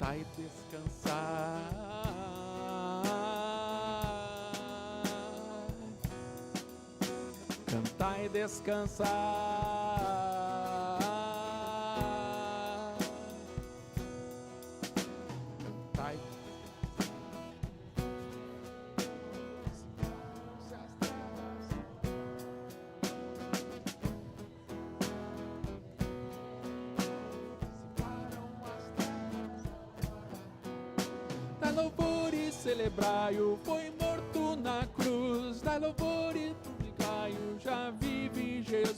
cantai e descansar. Cantai e descansar. Cantai. Dai louvor e celebrai-o, foi morto na cruz. Dai louvor e publicai-o, já vive Jesus.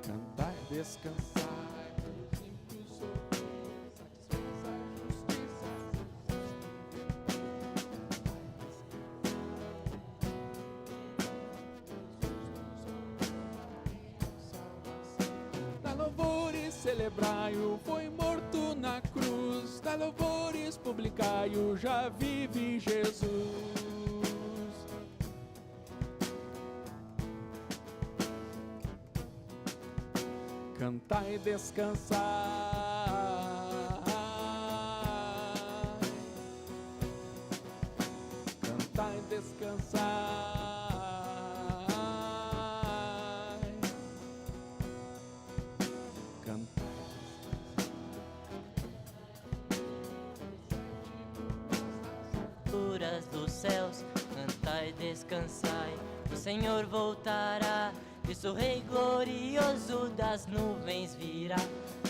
Cantai, descansai, pelos ímpios sofrer, satisfazai a justiça. Dai louvor e celebrai-o, foi morto na cruz. Dai louvores, publicai-o, já vive Jesus. Cantai e descansai. Cantai e descansai. Cantai. Alturas dos céus, cantai e descansai, o Senhor voltará, Cristo Rei glorioso das nuvens virá.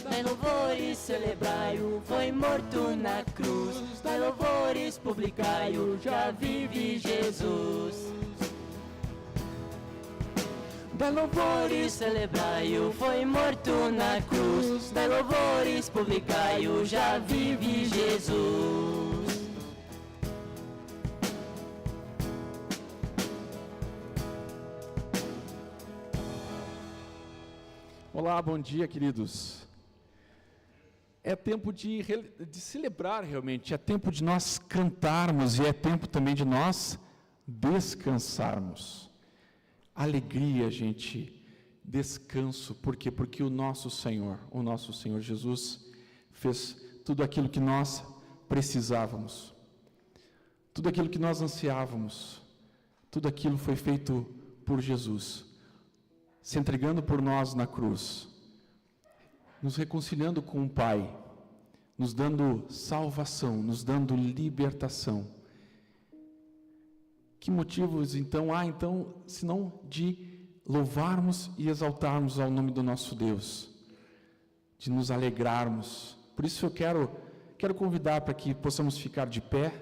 Dai louvores, celebrai-o, foi morto na cruz. Dai louvores, publicai-o, já vive Jesus. Dai louvores, celebrai-o, foi morto na cruz. Dai louvores, publicai-o, já vive Jesus. Olá, bom dia, queridos. É tempo de celebrar realmente, é tempo de nós cantarmos e é tempo também de nós descansarmos. Alegria, gente, descanso. Por quê? Porque o nosso Senhor Jesus, fez tudo aquilo que nós precisávamos, tudo aquilo que nós ansiávamos, tudo aquilo foi feito por Jesus, se entregando por nós na cruz, nos reconciliando com o Pai, nos dando salvação, nos dando libertação. Que motivos então há, senão de louvarmos e exaltarmos ao nome do nosso Deus, de nos alegrarmos. Por isso eu quero convidar para que possamos ficar de pé,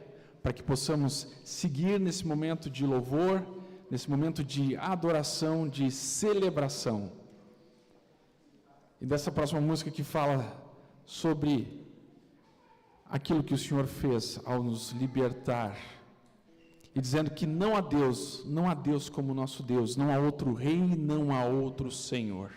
para que possamos seguir nesse momento de louvor, nesse momento de adoração, de celebração. E dessa próxima música que fala sobre aquilo que o Senhor fez ao nos libertar, e dizendo que não há Deus como nosso Deus, não há outro Rei, não há outro Senhor.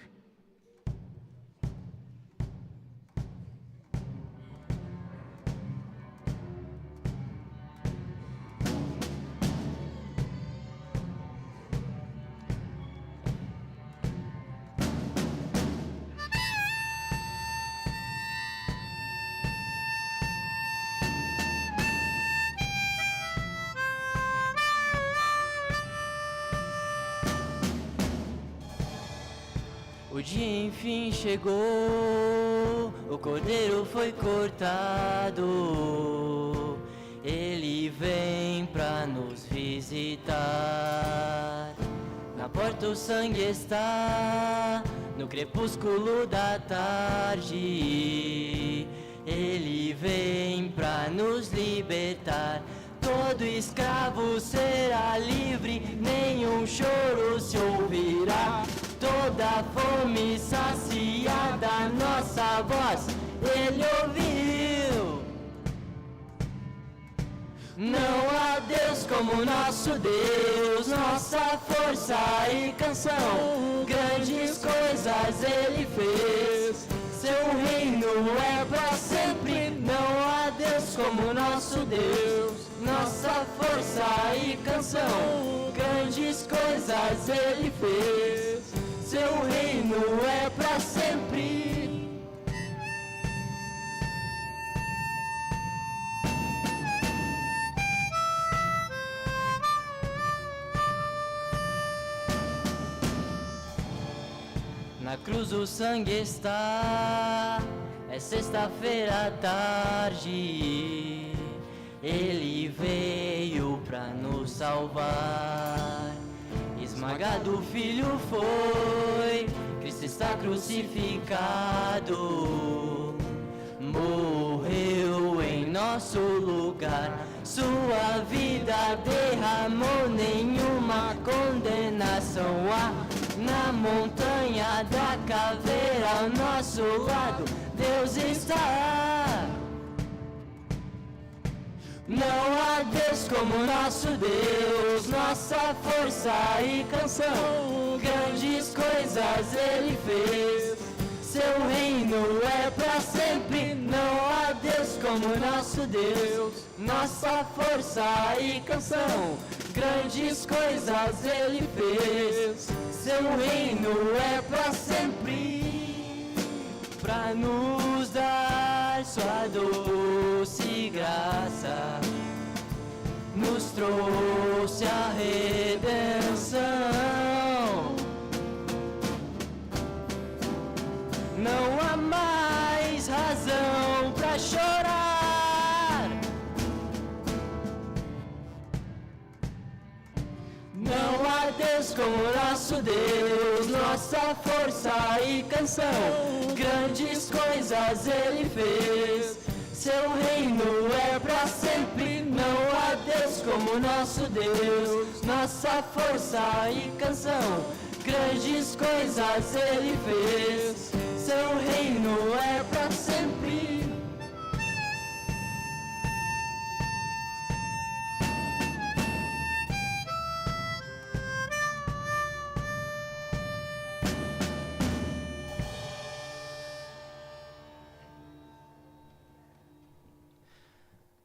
O dia enfim chegou, o cordeiro foi cortado, ele vem pra nos visitar. Na porta o sangue está, no crepúsculo da tarde, ele vem pra nos libertar. Todo escravo será livre, nenhum choro se ouvirá. Toda fome saciada, nossa voz ele ouviu. Não há Deus como nosso Deus, nossa força e canção. Grandes coisas ele fez, seu reino é pra sempre. Não há Deus como nosso Deus, nossa força e canção. Grandes coisas ele fez, reino é para sempre. Na cruz o sangue está, é sexta-feira à tarde. Ele veio pra nos salvar. Esmagado o filho foi, Cristo está crucificado. Morreu em nosso lugar, sua vida derramou, nenhuma condenação há. Na montanha da caveira ao nosso lado, Deus está. Não há Deus como nosso Deus, nossa força e canção. Grandes coisas Ele fez, seu reino é para sempre. Não há Deus como nosso Deus, nossa força e canção. Grandes coisas Ele fez, seu reino é para sempre. Para nos dar sua doce graça, nos trouxe a redenção. Não há mais razão para chorar. Não há Deus como nosso Deus, nossa força e canção. Grandes coisas Ele fez, seu reino é para sempre. Não há Deus como nosso Deus, nossa força e canção. Grandes coisas Ele fez, seu reino é para sempre.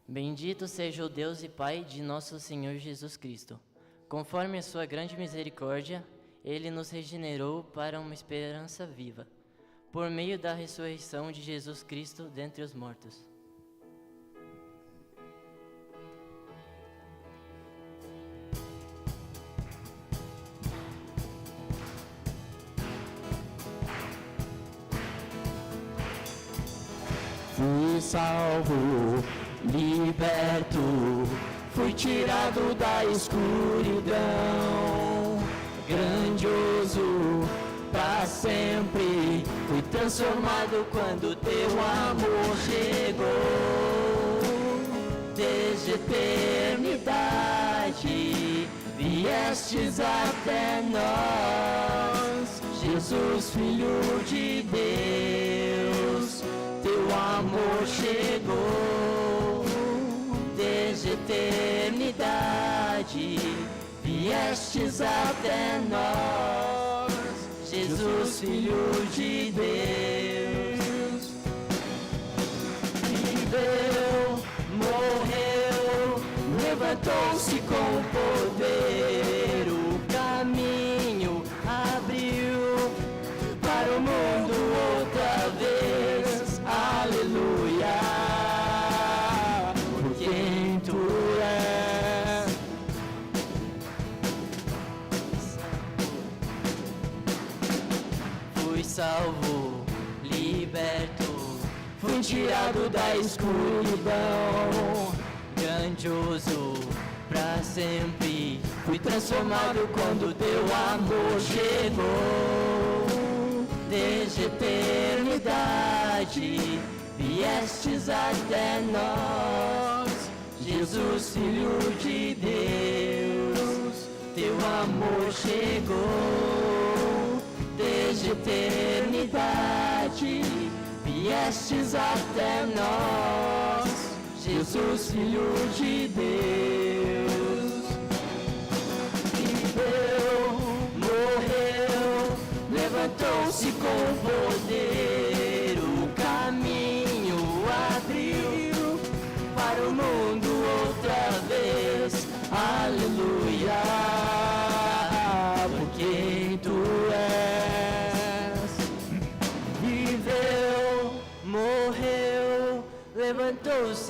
Bendito seja o Deus e Pai de nosso Senhor Jesus Cristo. Conforme a sua grande misericórdia, Ele nos regenerou para uma esperança viva, por meio da ressurreição de Jesus Cristo dentre os mortos. Fui salvo, liberto, fui tirado da escuridão, grandioso para sempre, fui transformado quando teu amor chegou. Desde eternidade viestes até nós, Jesus, Filho de Deus, teu amor chegou. Desde eternidade viestes até nós, Jesus, Filho de Deus. Viveu, morreu, levantou-se com poder, o caminho abriu para o mundo outra vez. Aleluia, por quem tu és. Fui salvo, liberto, fui tirado da escuridão, grandioso pra sempre, fui transformado quando teu amor chegou. Desde eternidade viestes até nós, Jesus, Filho de Deus, teu amor chegou. Desde eternidade viestes até nós, Jesus, Filho de Deus. Viveu, morreu, levantou-se com poder, o caminho abriu para o mundo outra vez. Aleluia, por quem tu és.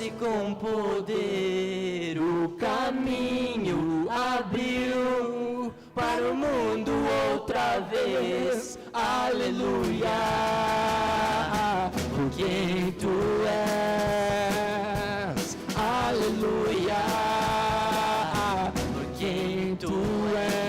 trouxe com poder, o caminho abriu para o mundo outra vez. Aleluia, por quem tu és. Aleluia, por quem tu és.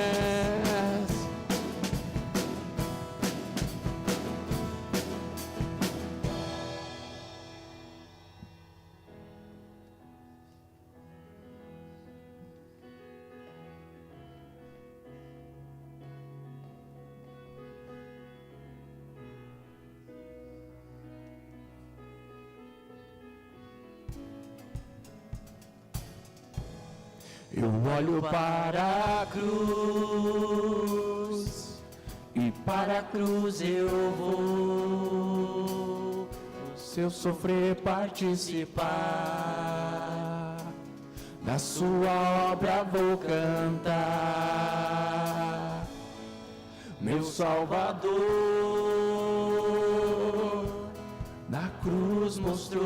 Eu olho para a cruz e para a cruz eu vou. Se eu sofrer, participar da sua obra, vou cantar. Meu Salvador na cruz mostrou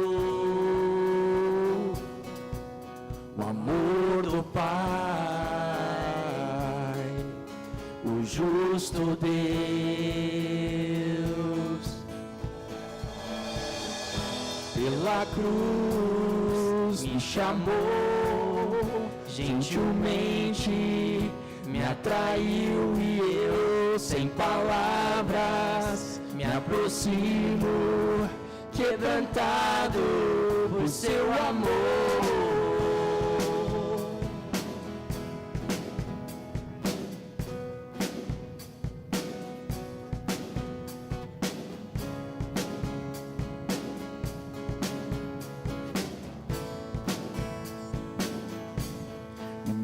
o amor do Pai, o justo Deus. Pela cruz me chamou, gentilmente me atraiu e eu, sem palavras, me aproximo, quebrantado por seu amor.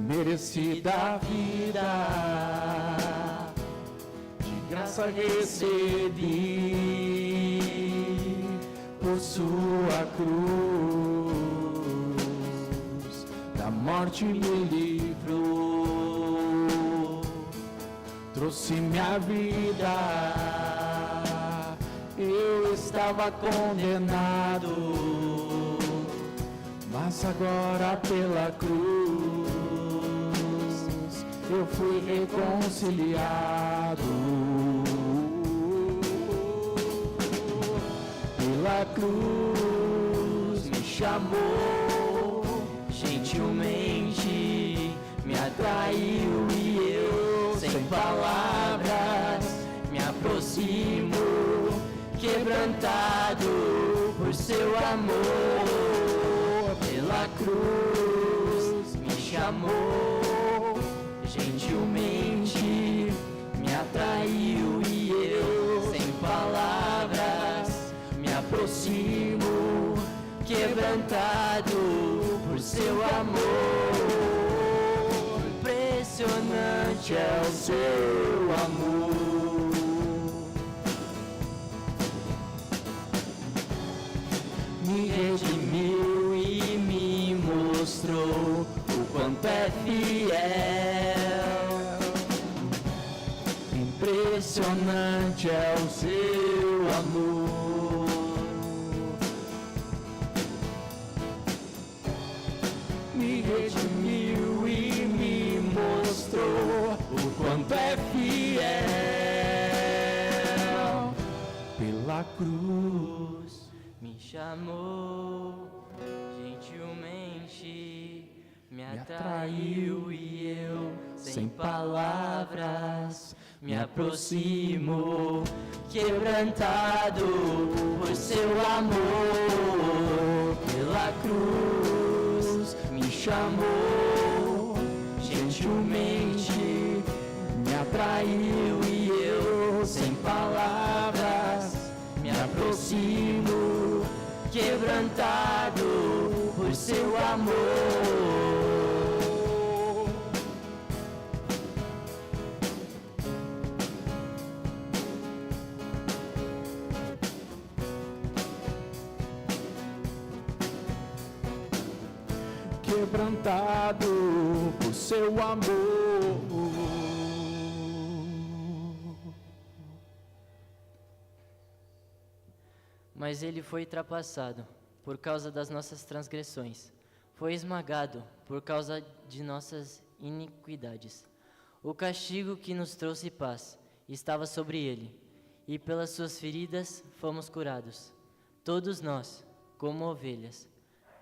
Merecida vida, de graça recebi, por sua cruz, da morte me livrou, trouxe minha vida, eu estava condenado, mas agora pela cruz eu fui reconciliado. Pela cruz me chamou, gentilmente me atraiu e eu, sem palavras, me aproximo, quebrantado por seu amor. Pela cruz me chamou, gentilmente me atraiu e eu, sem palavras, me aproximo, quebrantado por seu amor. Impressionante é o seu amor. Me redimiu e me mostrou o quanto é fiel. Impressionante é o seu amor. Me redimiu e me mostrou o quanto é fiel. Pela cruz Me chamou, gentilmente me atraiu e eu, sem palavras, me aproximo, quebrantado por seu amor. Pela cruz me chamou, gentilmente me atraiu e eu, sem palavras, me aproximo, quebrantado por seu amor. Quebrantado por seu amor. Mas ele foi ultrapassado por causa das nossas transgressões, foi esmagado por causa de nossas iniquidades. O castigo que nos trouxe paz estava sobre ele, e pelas suas feridas fomos curados. Todos nós, como ovelhas,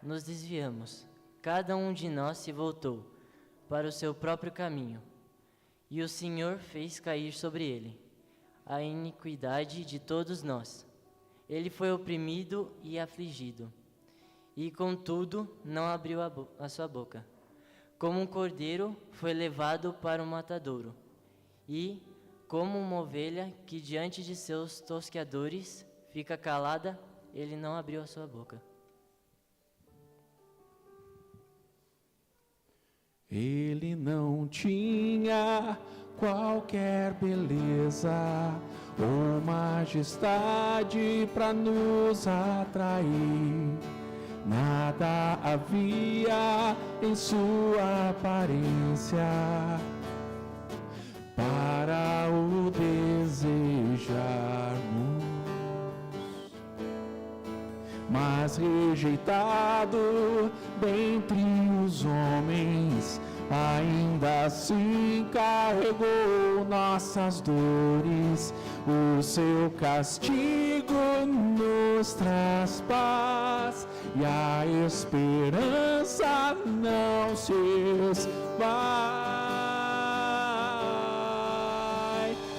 nos desviamos, cada um de nós se voltou para o seu próprio caminho, e o Senhor fez cair sobre ele a iniquidade de todos nós. Ele foi oprimido e afligido, e contudo não abriu a sua boca. Como um cordeiro foi levado para o matadouro, e como uma ovelha que diante de seus tosqueadores fica calada, ele não abriu a sua boca. Ele não tinha qualquer beleza ou majestade para nos atrair. Nada havia em sua aparência para o desejarmos, mas rejeitado dentre os homens, ainda assim carregou nossas dores. O seu castigo nos traz paz, e a esperança não se esvai.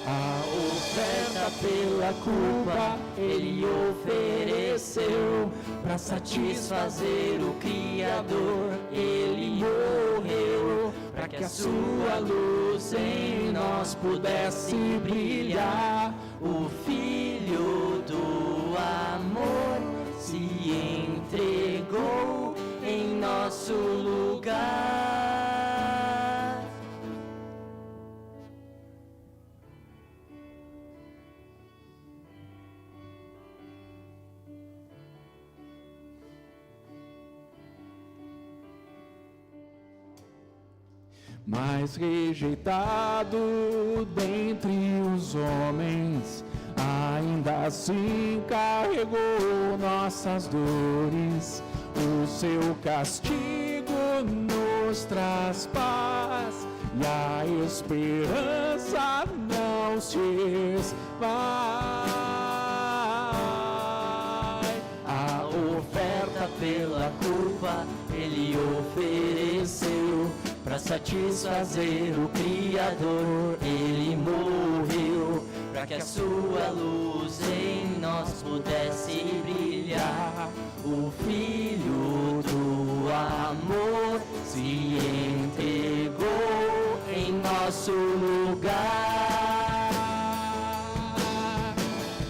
A oferta pela culpa ele ofereceu, para satisfazer o Criador ele morreu, para que a sua luz em nós pudesse brilhar. O Filho do amor se entregou em nosso lugar. Mas rejeitado dentre os homens, ainda assim carregou nossas dores. O seu castigo nos traz paz, e a esperança não se esvai. A oferta pela culpa ele ofereceu, para satisfazer o Criador ele morreu, para que a sua luz em nós pudesse brilhar. O Filho do amor se entregou em nosso lugar.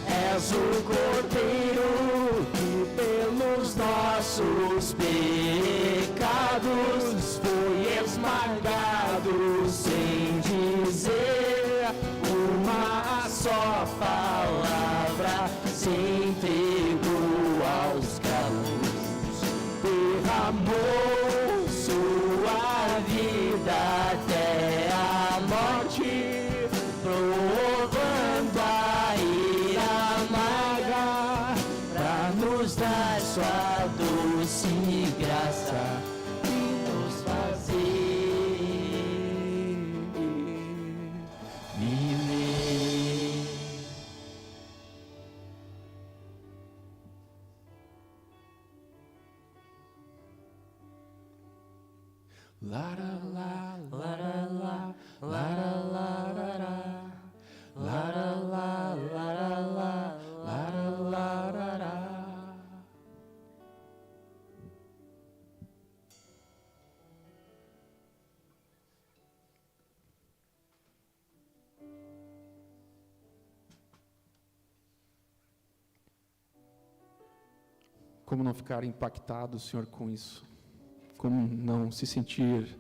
És o Cordeiro que pelos nossos pecados foi esmagado, sem dizer uma só palavra, se entregou aos calos, derramou sua vida até a morte, provando a ira amarga, para nos dar sua doce graça e nos fazer viver. La la la la la la la la la la. Como não ficar impactado, Senhor, com isso? Como não se sentir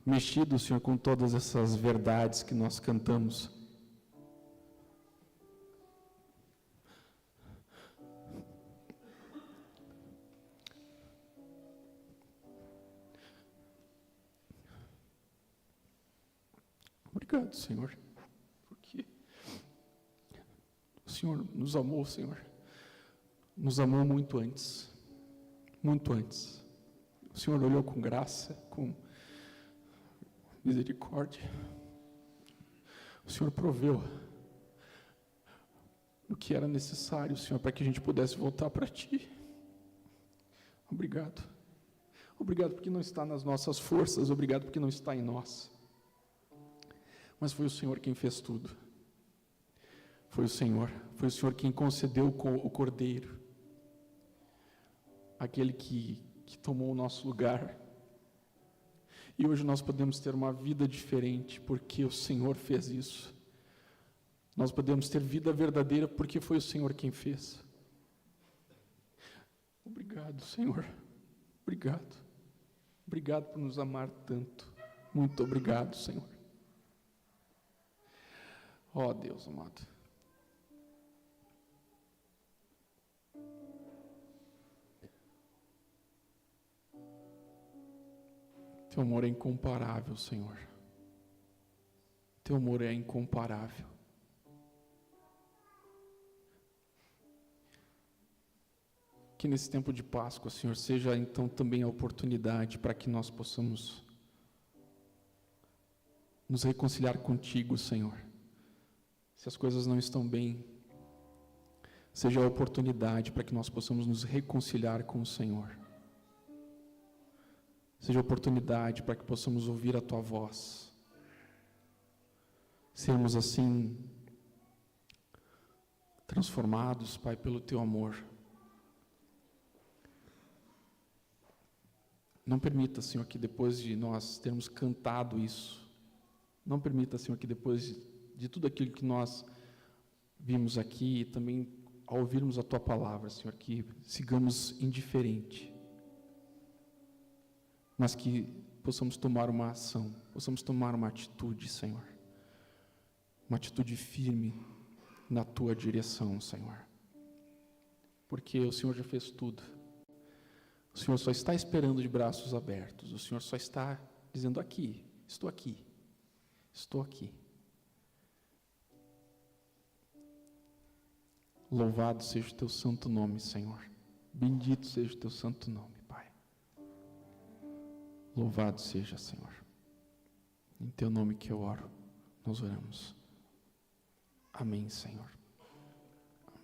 mexido, Senhor, com todas essas verdades que nós cantamos? Obrigado, Senhor, porque o Senhor nos amou, Senhor. Nos amou muito antes. muito antes. O Senhor olhou com graça, com misericórdia. O Senhor proveu o que era necessário, Senhor, para que a gente pudesse voltar para Ti. Obrigado. Obrigado porque não está nas nossas forças, obrigado porque não está em nós. Mas foi o Senhor quem fez tudo. Foi o Senhor quem concedeu o Cordeiro. Aquele que tomou o nosso lugar. E hoje nós podemos ter uma vida diferente, porque o Senhor fez isso. Nós podemos ter vida verdadeira, porque foi o Senhor quem fez. Obrigado, Senhor. Obrigado. Obrigado por nos amar tanto. Muito obrigado, Senhor. Ó Deus amado. Teu amor é incomparável, Senhor. Teu amor é incomparável. Que nesse tempo de Páscoa, Senhor, seja então também a oportunidade para que nós possamos nos reconciliar contigo, Senhor. Se as coisas não estão bem, seja a oportunidade para que nós possamos nos reconciliar com o Senhor. Seja a oportunidade para que possamos ouvir a Tua voz. Sermos assim transformados, Pai, pelo Teu amor. Não permita, Senhor, que depois de nós termos cantado isso, não permita, Senhor, que depois de tudo aquilo que nós vimos aqui, e também ao ouvirmos a Tua palavra, Senhor, que sigamos indiferente, mas que possamos tomar uma ação, possamos tomar uma atitude, Senhor, uma atitude firme na Tua direção, Senhor, porque o Senhor já fez tudo. O Senhor só está esperando de braços abertos. O Senhor só está dizendo: aqui, estou aqui, estou aqui. Louvado seja o Teu santo nome, Senhor. Bendito seja o Teu santo nome, Pai. Louvado seja, Senhor. Em Teu nome que eu oro, nós oramos. Amém, Senhor.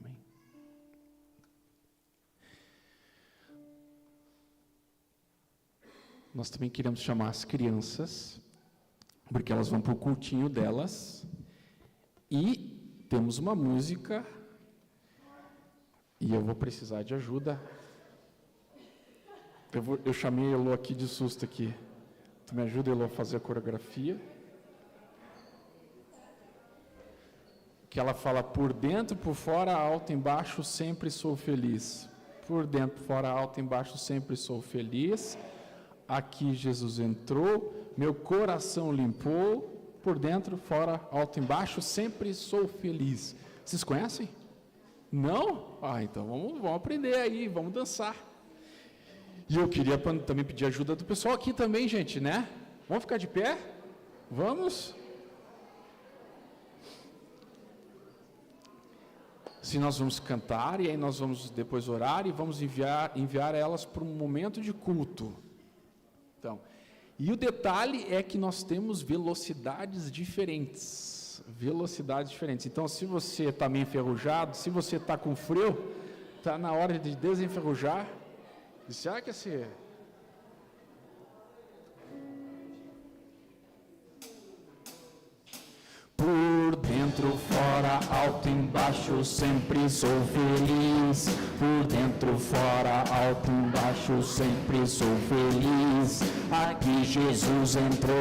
Amém. Nós também queremos chamar as crianças, porque elas vão para o cultinho delas, e temos uma música, e eu vou precisar de ajuda. Eu chamei a Elô aqui de susto aqui. Tu me ajuda, Elô, a fazer a coreografia? Que ela fala: por dentro, por fora, alto, embaixo, sempre sou feliz. Por dentro, por fora, alto, embaixo, sempre sou feliz. Aqui Jesus entrou, meu coração limpou, por dentro, fora, alto, embaixo, sempre sou feliz. Vocês conhecem? Não? Então vamos aprender aí, vamos dançar. E eu queria também pedir ajuda do pessoal aqui também, gente, né? Vamos ficar de pé? Vamos? Se nós vamos cantar, e aí nós vamos depois orar, e vamos enviar elas para um momento de culto. Então, e o detalhe é que nós temos velocidades diferentes. Então, se você está meio enferrujado, se você está com frio, está na hora de desenferrujar. E será que esse... Por dentro, fora, alto, embaixo, sempre sou feliz. Por dentro, fora, alto, embaixo, sempre sou feliz. Aqui Jesus entrou,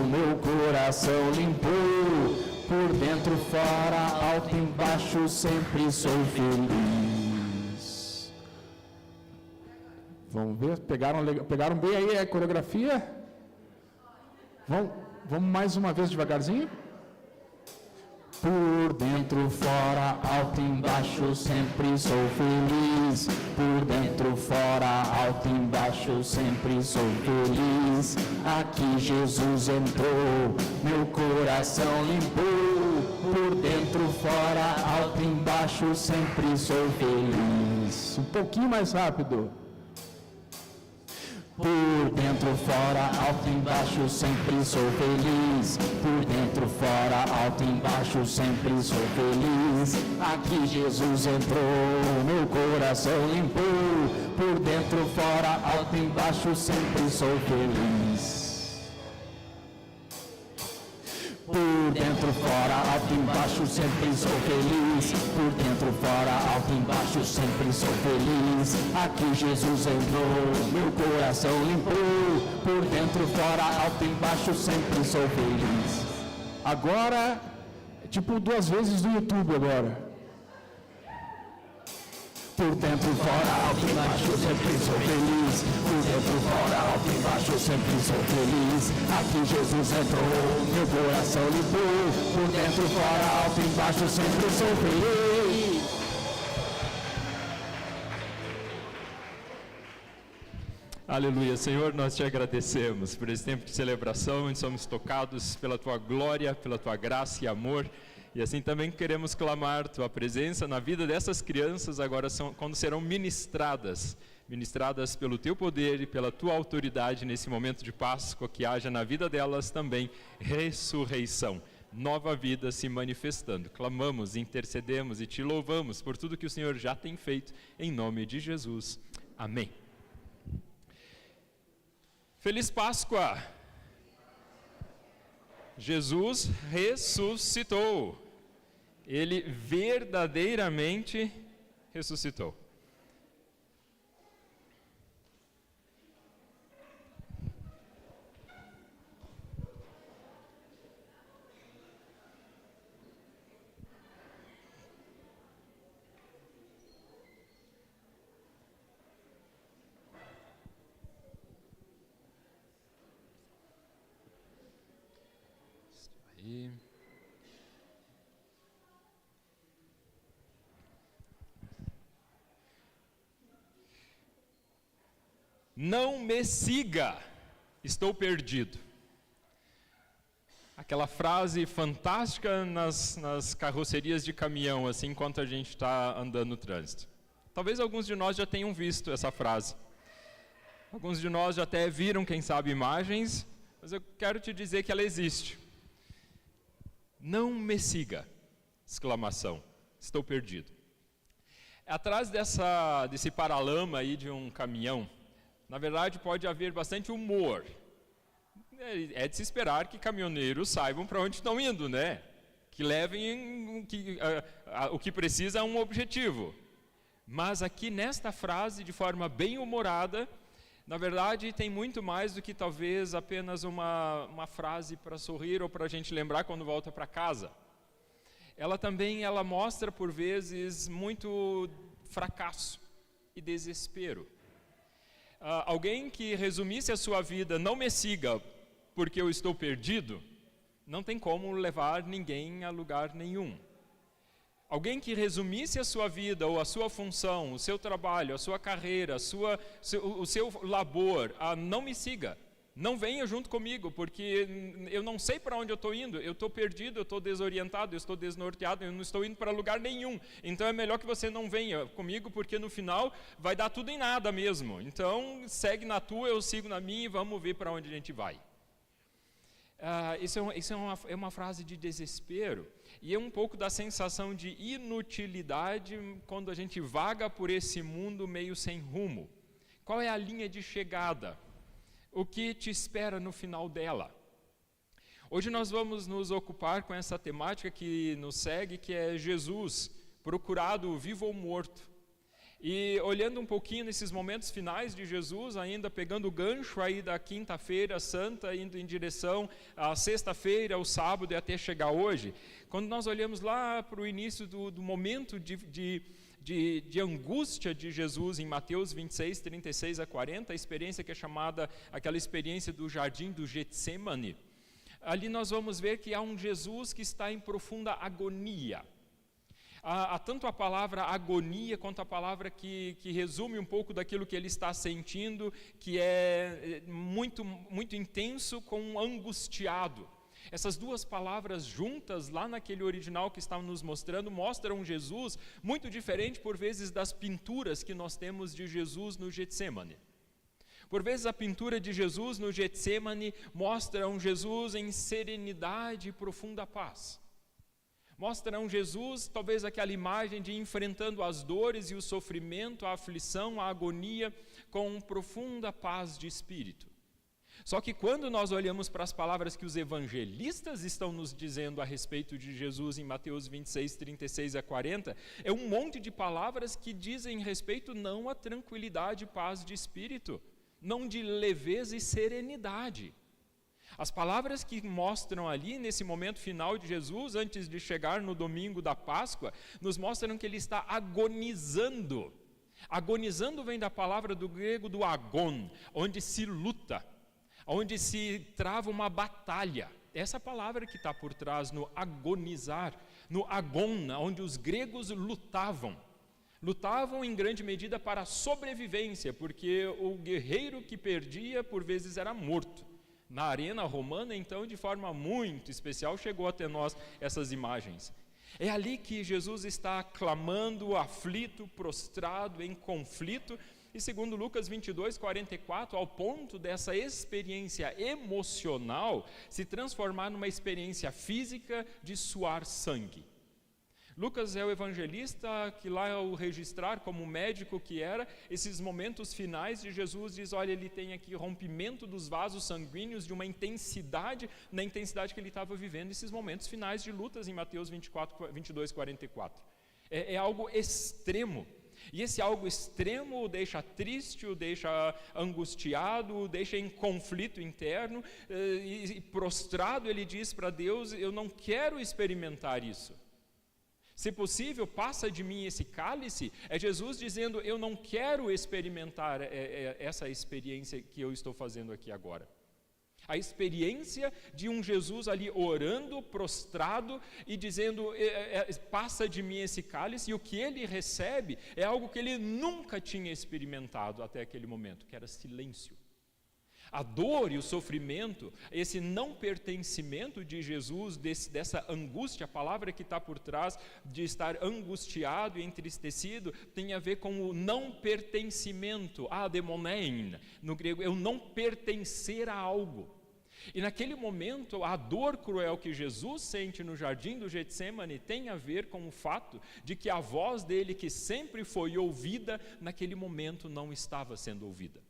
meu coração limpou. Por dentro, fora, alto, embaixo, sempre sou feliz. Vamos ver, pegaram bem aí a coreografia? Vamos mais uma vez devagarzinho? Por dentro, fora, alto, embaixo, sempre sou feliz. Por dentro, fora, alto, embaixo, sempre sou feliz. Aqui Jesus entrou, meu coração limpou. Por dentro, fora, alto, embaixo, sempre sou feliz. Um pouquinho mais rápido. Por dentro, fora, alto, embaixo, sempre sou feliz. Por dentro, fora, alto, embaixo, sempre sou feliz. Aqui Jesus entrou, meu coração limpou. Por dentro, fora, alto, embaixo, sempre sou feliz. Por dentro, fora, alto, embaixo, sempre sou feliz. Por dentro, fora, alto, embaixo, sempre sou feliz. Aqui Jesus entrou, meu coração limpou. Por dentro, fora, alto, embaixo, sempre sou feliz. Agora, tipo 2 vezes no YouTube agora. Por dentro, fora, alto, embaixo, sempre sou feliz. Por dentro, fora, alto, embaixo, sempre sou feliz. Aqui Jesus entrou, meu coração limpou. Por dentro, fora, alto, embaixo, sempre sou feliz. Aleluia, Senhor, nós te agradecemos por esse tempo de celebração, onde somos tocados pela tua glória, pela tua graça e amor. E assim também queremos clamar tua presença na vida dessas crianças agora quando serão ministradas pelo teu poder e pela tua autoridade nesse momento de Páscoa, que haja na vida delas também ressurreição, nova vida se manifestando. Clamamos, intercedemos e te louvamos por tudo que o Senhor já tem feito, em nome de Jesus. Amém. Feliz Páscoa! Jesus ressuscitou. Ele verdadeiramente ressuscitou. Aí. Não me siga, estou perdido. Aquela frase fantástica nas carrocerias de caminhão, assim, enquanto a gente está andando no trânsito. Talvez alguns de nós já tenham visto essa frase. Alguns de nós já até viram, quem sabe, imagens, mas eu quero te dizer que ela existe. Não me siga, exclamação, estou perdido. Atrás desse paralama aí de um caminhão, na verdade, pode haver bastante humor. É de se esperar que caminhoneiros saibam para onde estão indo, né? Que levem o que precisa a um objetivo. Mas aqui nesta frase, de forma bem humorada, na verdade tem muito mais do que talvez apenas uma frase para sorrir ou para a gente lembrar quando volta para casa. Ela mostra por vezes muito fracasso e desespero. Alguém que resumisse a sua vida, não me siga porque eu estou perdido, não tem como levar ninguém a lugar nenhum. Alguém que resumisse a sua vida ou a sua função, o seu trabalho, a sua carreira, o seu labor, não me siga, não venha junto comigo, porque eu não sei para onde eu estou indo, eu estou perdido, eu estou desorientado, eu estou desnorteado, eu não estou indo para lugar nenhum. Então é melhor que você não venha comigo, porque no final vai dar tudo em nada mesmo. Então segue na tua, eu sigo na minha e vamos ver para onde a gente vai. Isso é uma frase de desespero e é um pouco da sensação de inutilidade quando a gente vaga por esse mundo meio sem rumo. Qual é a linha de chegada? O que te espera no final dela? Hoje nós vamos nos ocupar com essa temática que nos segue, que é Jesus, procurado vivo ou morto. E olhando um pouquinho nesses momentos finais de Jesus, ainda pegando o gancho aí da quinta-feira santa, indo em direção à sexta-feira, ao sábado e até chegar hoje, quando nós olhamos lá para o início do momento de angústia de Jesus em Mateus 26, 36 a 40, a experiência que é chamada, aquela experiência do jardim do Getsêmani, ali nós vamos ver que há um Jesus que está em profunda agonia. Há tanto a palavra agonia quanto a palavra que resume um pouco daquilo que ele está sentindo, que é muito, muito intenso com angustiado. Essas duas palavras juntas, lá naquele original que está nos mostrando, mostram Jesus muito diferente, por vezes, das pinturas que nós temos de Jesus no Getsêmani. Por vezes a pintura de Jesus no Getsêmani mostra um Jesus em serenidade e profunda paz. Mostra um Jesus, talvez aquela imagem de enfrentando as dores e o sofrimento, a aflição, a agonia, com profunda paz de espírito. Só que quando nós olhamos para as palavras que os evangelistas estão nos dizendo a respeito de Jesus em Mateus 26, 36 a 40, é um monte de palavras que dizem respeito não à tranquilidade e paz de espírito, não de leveza e serenidade. As palavras que mostram ali, nesse momento final de Jesus, antes de chegar no domingo da Páscoa, nos mostram que ele está agonizando. Agonizando vem da palavra do grego do agon, onde se luta, onde se trava uma batalha. Essa palavra que está por trás no agonizar, no agon, onde os gregos lutavam. Lutavam em grande medida para a sobrevivência, porque o guerreiro que perdia, por vezes, era morto. Na arena romana, então, de forma muito especial, chegou até nós essas imagens. É ali que Jesus está clamando, aflito, prostrado, em conflito, e segundo Lucas 22, 44, ao ponto dessa experiência emocional se transformar numa experiência física de suar sangue. Lucas é o evangelista que lá ao registrar como médico que era, esses momentos finais de Jesus diz, olha, ele tem aqui rompimento dos vasos sanguíneos de uma intensidade, na intensidade que ele estava vivendo, esses momentos finais de lutas em Mateus 22, 44. É algo extremo. E esse algo extremo o deixa triste, o deixa angustiado, o deixa em conflito interno, e prostrado ele diz para Deus, eu não quero experimentar isso. Se possível, passa de mim esse cálice. É Jesus dizendo, eu não quero experimentar essa experiência que eu estou fazendo aqui agora. A experiência de um Jesus ali orando, prostrado e dizendo, passa de mim esse cálice, e o que ele recebe é algo que ele nunca tinha experimentado até aquele momento, que era silêncio. A dor e o sofrimento, esse não pertencimento de Jesus, dessa angústia, a palavra que está por trás de estar angustiado e entristecido, tem a ver com o não pertencimento, ademonein, no grego, é o não pertencer a algo. E naquele momento, a dor cruel que Jesus sente no jardim do Getsêmani tem a ver com o fato de que a voz dele, que sempre foi ouvida, naquele momento não estava sendo ouvida.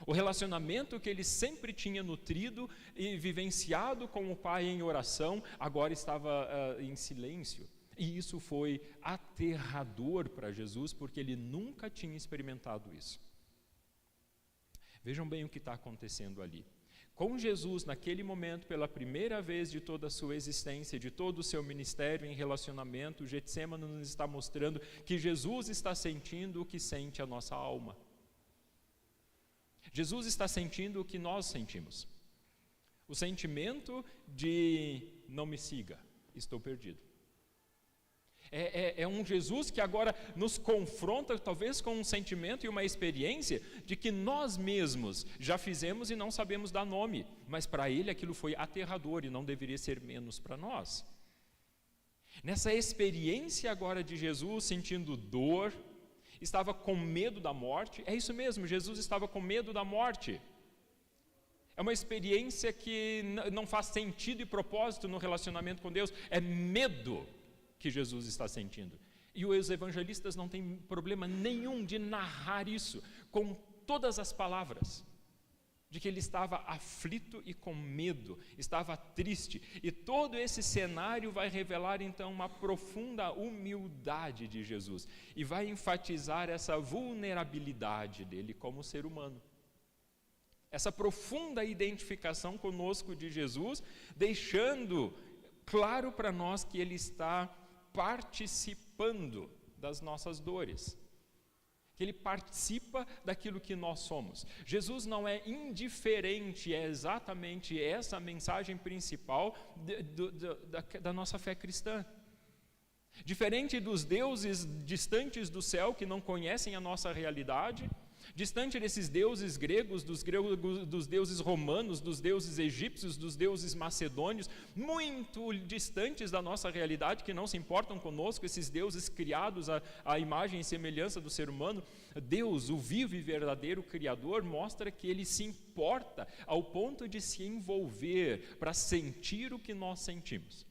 O relacionamento que ele sempre tinha nutrido e vivenciado com o Pai em oração, agora estava em silêncio. E isso foi aterrador para Jesus, porque ele nunca tinha experimentado isso. Vejam bem o que está acontecendo ali. Com Jesus, naquele momento, pela primeira vez de toda a sua existência, de todo o seu ministério em relacionamento, o Getsêmani nos está mostrando que Jesus está sentindo o que sente a nossa alma. Jesus está sentindo o que nós sentimos. O sentimento de não me siga, estou perdido. É um Jesus que agora nos confronta talvez com um sentimento e uma experiência de que nós mesmos já fizemos e não sabemos dar nome, mas para ele aquilo foi aterrador e não deveria ser menos para nós. Nessa experiência agora de Jesus sentindo dor, estava com medo da morte, é isso mesmo, Jesus estava com medo da morte. É uma experiência que não faz sentido e propósito no relacionamento com Deus, é medo que Jesus está sentindo. E os evangelistas não têm problema nenhum de narrar isso com todas as palavras, de que ele estava aflito e com medo, estava triste, e todo esse cenário vai revelar então uma profunda humildade de Jesus, e vai enfatizar essa vulnerabilidade dele como ser humano. Essa profunda identificação conosco de Jesus, deixando claro para nós que ele está participando das nossas dores, que ele participa daquilo que nós somos. Jesus não é indiferente, é exatamente essa a mensagem principal da nossa fé cristã. Diferente dos deuses distantes do céu que não conhecem a nossa realidade, Distante desses deuses gregos, dos deuses romanos, dos deuses egípcios, dos deuses macedônios, muito distantes da nossa realidade, que não se importam conosco, esses deuses criados à imagem e semelhança do ser humano, Deus, o vivo e verdadeiro Criador, mostra que Ele se importa ao ponto de se envolver para sentir o que nós sentimos,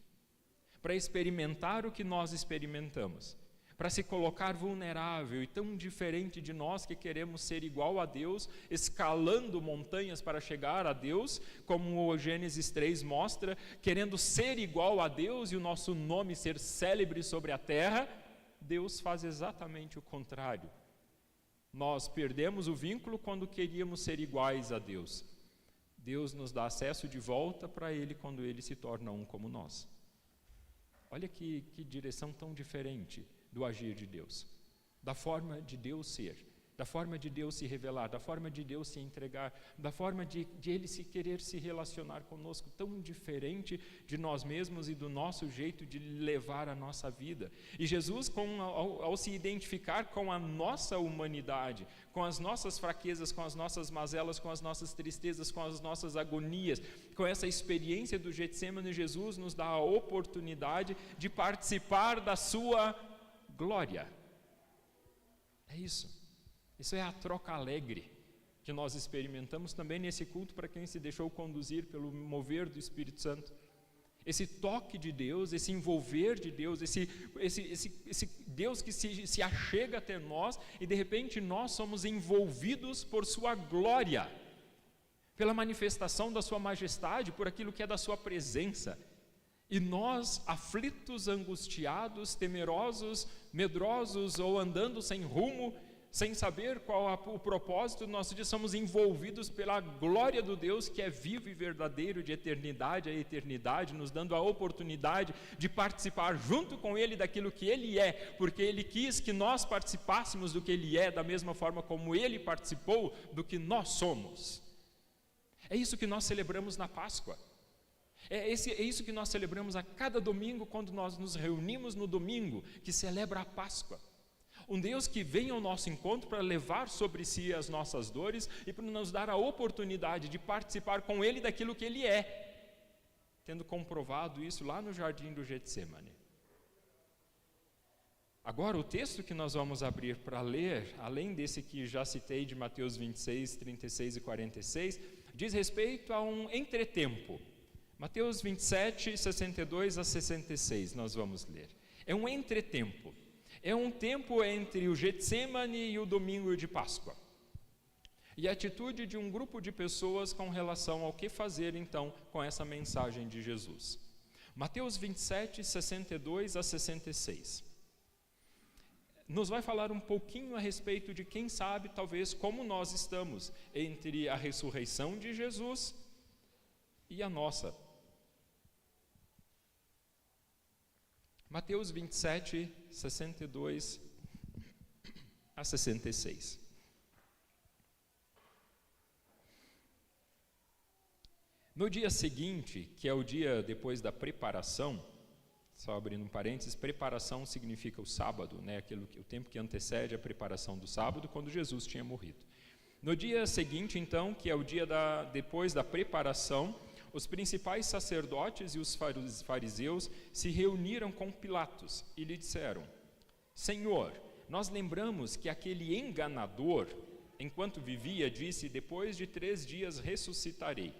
para experimentar o que nós experimentamos, para se colocar vulnerável e tão diferente de nós que queremos ser igual a Deus, escalando montanhas para chegar a Deus, como o Gênesis 3 mostra, querendo ser igual a Deus e o nosso nome ser célebre sobre a terra. Deus faz exatamente o contrário. Nós perdemos o vínculo quando queríamos ser iguais a Deus. Deus nos dá acesso de volta para Ele quando Ele se torna um como nós. Olha que direção tão diferente do agir de Deus, da forma de Deus ser, da forma de Deus se revelar, da forma de Deus se entregar, da forma de Ele se querer se relacionar conosco, tão diferente de nós mesmos e do nosso jeito de levar a nossa vida. E Jesus, ao se identificar com a nossa humanidade, com as nossas fraquezas, com as nossas mazelas, com as nossas tristezas, com as nossas agonias, com essa experiência do Getsemane, Jesus nos dá a oportunidade de participar da sua glória. É isso. Isso é a troca alegre que nós experimentamos também nesse culto para quem se deixou conduzir pelo mover do Espírito Santo. Esse toque de Deus, esse envolver de Deus, esse Deus que se achega até nós e de repente nós somos envolvidos por sua glória, pela manifestação da sua majestade, por aquilo que é da sua presença. E nós, aflitos, angustiados, temerosos, medrosos ou andando sem rumo, sem saber qual o propósito, nós somos envolvidos pela glória do Deus que é vivo e verdadeiro de eternidade a eternidade, nos dando a oportunidade de participar junto com Ele daquilo que Ele é, porque Ele quis que nós participássemos do que Ele é, da mesma forma como Ele participou do que nós somos. É isso que nós celebramos na Páscoa. É isso que nós celebramos a cada domingo, quando nós nos reunimos no domingo, que celebra a Páscoa. Um Deus que vem ao nosso encontro para levar sobre si as nossas dores e para nos dar a oportunidade de participar com Ele daquilo que Ele é, tendo comprovado isso lá no jardim do Getsemane. Agora, o texto que nós vamos abrir para ler, além desse que já citei de Mateus 26, 36 e 46, diz respeito a um entretempo. Mateus 27, 62 a 66, nós vamos ler. É um entretempo. É um tempo entre o Getsemane e o domingo de Páscoa. E a atitude de um grupo de pessoas com relação ao que fazer, então, com essa mensagem de Jesus. Mateus 27, 62 a 66. Nos vai falar um pouquinho a respeito de, quem sabe, talvez, como nós estamos entre a ressurreição de Jesus e a nossa. Mateus 27, 62 a 66. No dia seguinte, que é o dia depois da preparação, só abrindo um parênteses, preparação significa o sábado, né? O tempo que antecede a preparação do sábado, quando Jesus tinha morrido. No dia seguinte, então, que é o dia depois da preparação, os principais sacerdotes e os fariseus se reuniram com Pilatos e lhe disseram: Senhor, nós lembramos que aquele enganador, enquanto vivia, disse: depois de 3 dias ressuscitarei.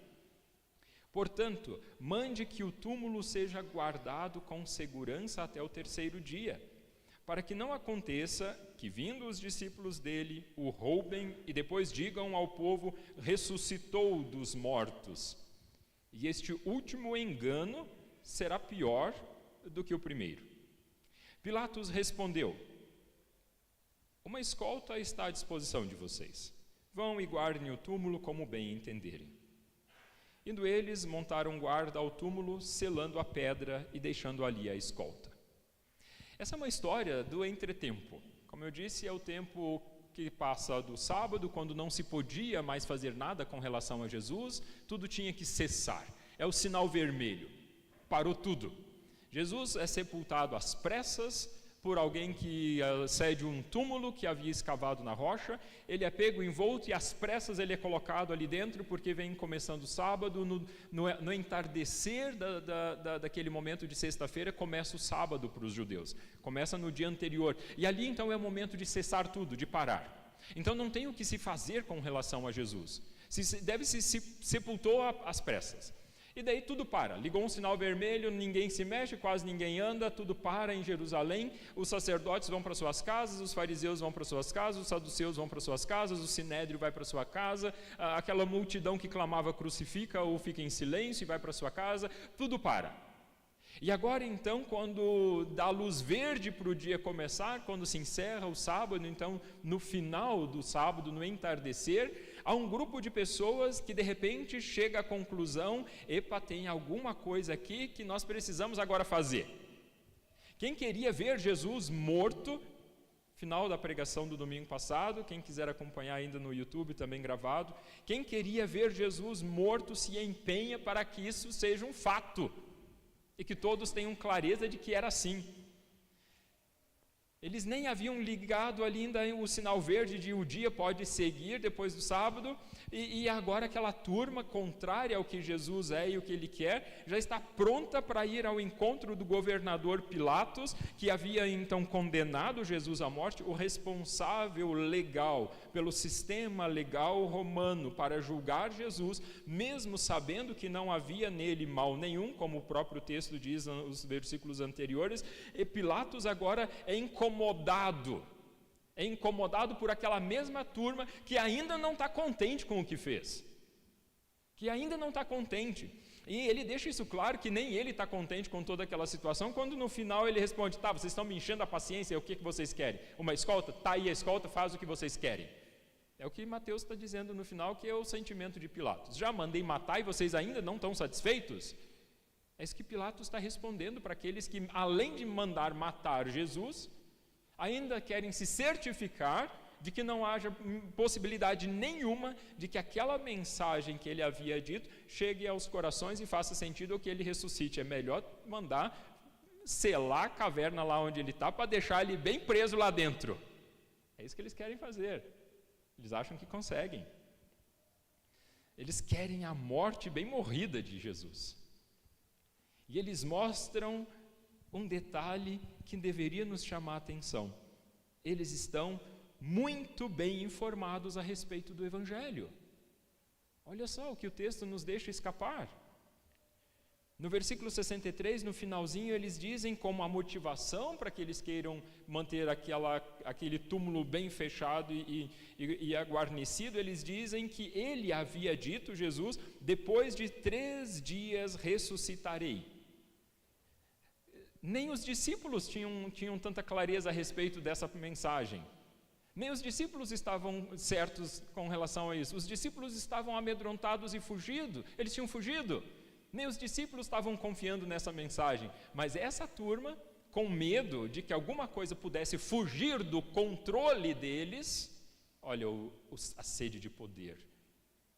Portanto, mande que o túmulo seja guardado com segurança até o 3º dia, para que não aconteça que, vindo os discípulos dele, o roubem e depois digam ao povo: ressuscitou dos mortos. E este último engano será pior do que o primeiro. Pilatos respondeu: uma escolta está à disposição de vocês. Vão e guardem o túmulo como bem entenderem. Indo eles, montaram guarda ao túmulo, selando a pedra e deixando ali a escolta. Essa é uma história do entretempo. Como eu disse, é o tempo que passa do sábado, quando não se podia mais fazer nada com relação a Jesus, tudo tinha que cessar. É o sinal vermelho. Parou tudo. Jesus é sepultado às pressas, por alguém que cede um túmulo que havia escavado na rocha. Ele é pego envolto e às pressas ele é colocado ali dentro, porque vem começando o sábado. No entardecer daquele momento de sexta-feira, começa o sábado para os judeus, começa no dia anterior, e ali então é o momento de cessar tudo, de parar. Então não tem o que se fazer com relação a Jesus, se sepultou às pressas. E daí tudo para, ligou um sinal vermelho, ninguém se mexe, quase ninguém anda, tudo para em Jerusalém. Os sacerdotes vão para suas casas, os fariseus vão para suas casas, os saduceus vão para suas casas, o sinédrio vai para sua casa, aquela multidão que clamava crucifica ou fica em silêncio e vai para sua casa, tudo para. E agora então, quando dá a luz verde para o dia começar, quando se encerra o sábado, então no final do sábado, no entardecer, há um grupo de pessoas que de repente chega à conclusão: epa, tem alguma coisa aqui que nós precisamos agora fazer. Quem queria ver Jesus morto, final da pregação do domingo passado, quem quiser acompanhar ainda no YouTube também gravado, quem queria ver Jesus morto se empenha para que isso seja um fato, e que todos tenham clareza de que era assim. Eles nem haviam ligado ali ainda o sinal verde de o dia pode seguir depois do sábado, e agora aquela turma contrária ao que Jesus é e o que ele quer, já está pronta para ir ao encontro do governador Pilatos, que havia então condenado Jesus à morte, o responsável legal pelo sistema legal romano para julgar Jesus, mesmo sabendo que não havia nele mal nenhum, como o próprio texto diz nos versículos anteriores. E Pilatos agora é incomodado por aquela mesma turma que ainda não está contente com o que fez, que ainda não está contente. E ele deixa isso claro, que nem ele está contente com toda aquela situação, quando no final ele responde: tá, vocês estão me enchendo a paciência, o que vocês querem? Uma escolta? Tá aí a escolta, faz o que vocês querem. É o que Mateus está dizendo no final, que é o sentimento de Pilatos. Já mandei matar e vocês ainda não estão satisfeitos? É isso que Pilatos está respondendo para aqueles que, além de mandar matar Jesus, ainda querem se certificar de que não haja possibilidade nenhuma de que aquela mensagem que ele havia dito chegue aos corações e faça sentido ou que ele ressuscite. É melhor mandar selar a caverna lá onde ele está, para deixar ele bem preso lá dentro. É isso que eles querem fazer. Eles acham que conseguem. Eles querem a morte bem morrida de Jesus. E eles mostram um detalhe que deveria nos chamar a atenção. Eles estão muito bem informados a respeito do Evangelho. Olha só o que o texto nos deixa escapar. No versículo 63, no finalzinho, eles dizem como a motivação para que eles queiram manter aquele túmulo bem fechado e aguarnecido, eles dizem que ele havia dito, Jesus: depois de 3 dias ressuscitarei. Nem os discípulos tinham tanta clareza a respeito dessa mensagem. Nem os discípulos estavam certos com relação a isso. Os discípulos estavam amedrontados e fugido. Eles tinham fugido. Nem os discípulos estavam confiando nessa mensagem. Mas essa turma, com medo de que alguma coisa pudesse fugir do controle deles, olha a sede de poder.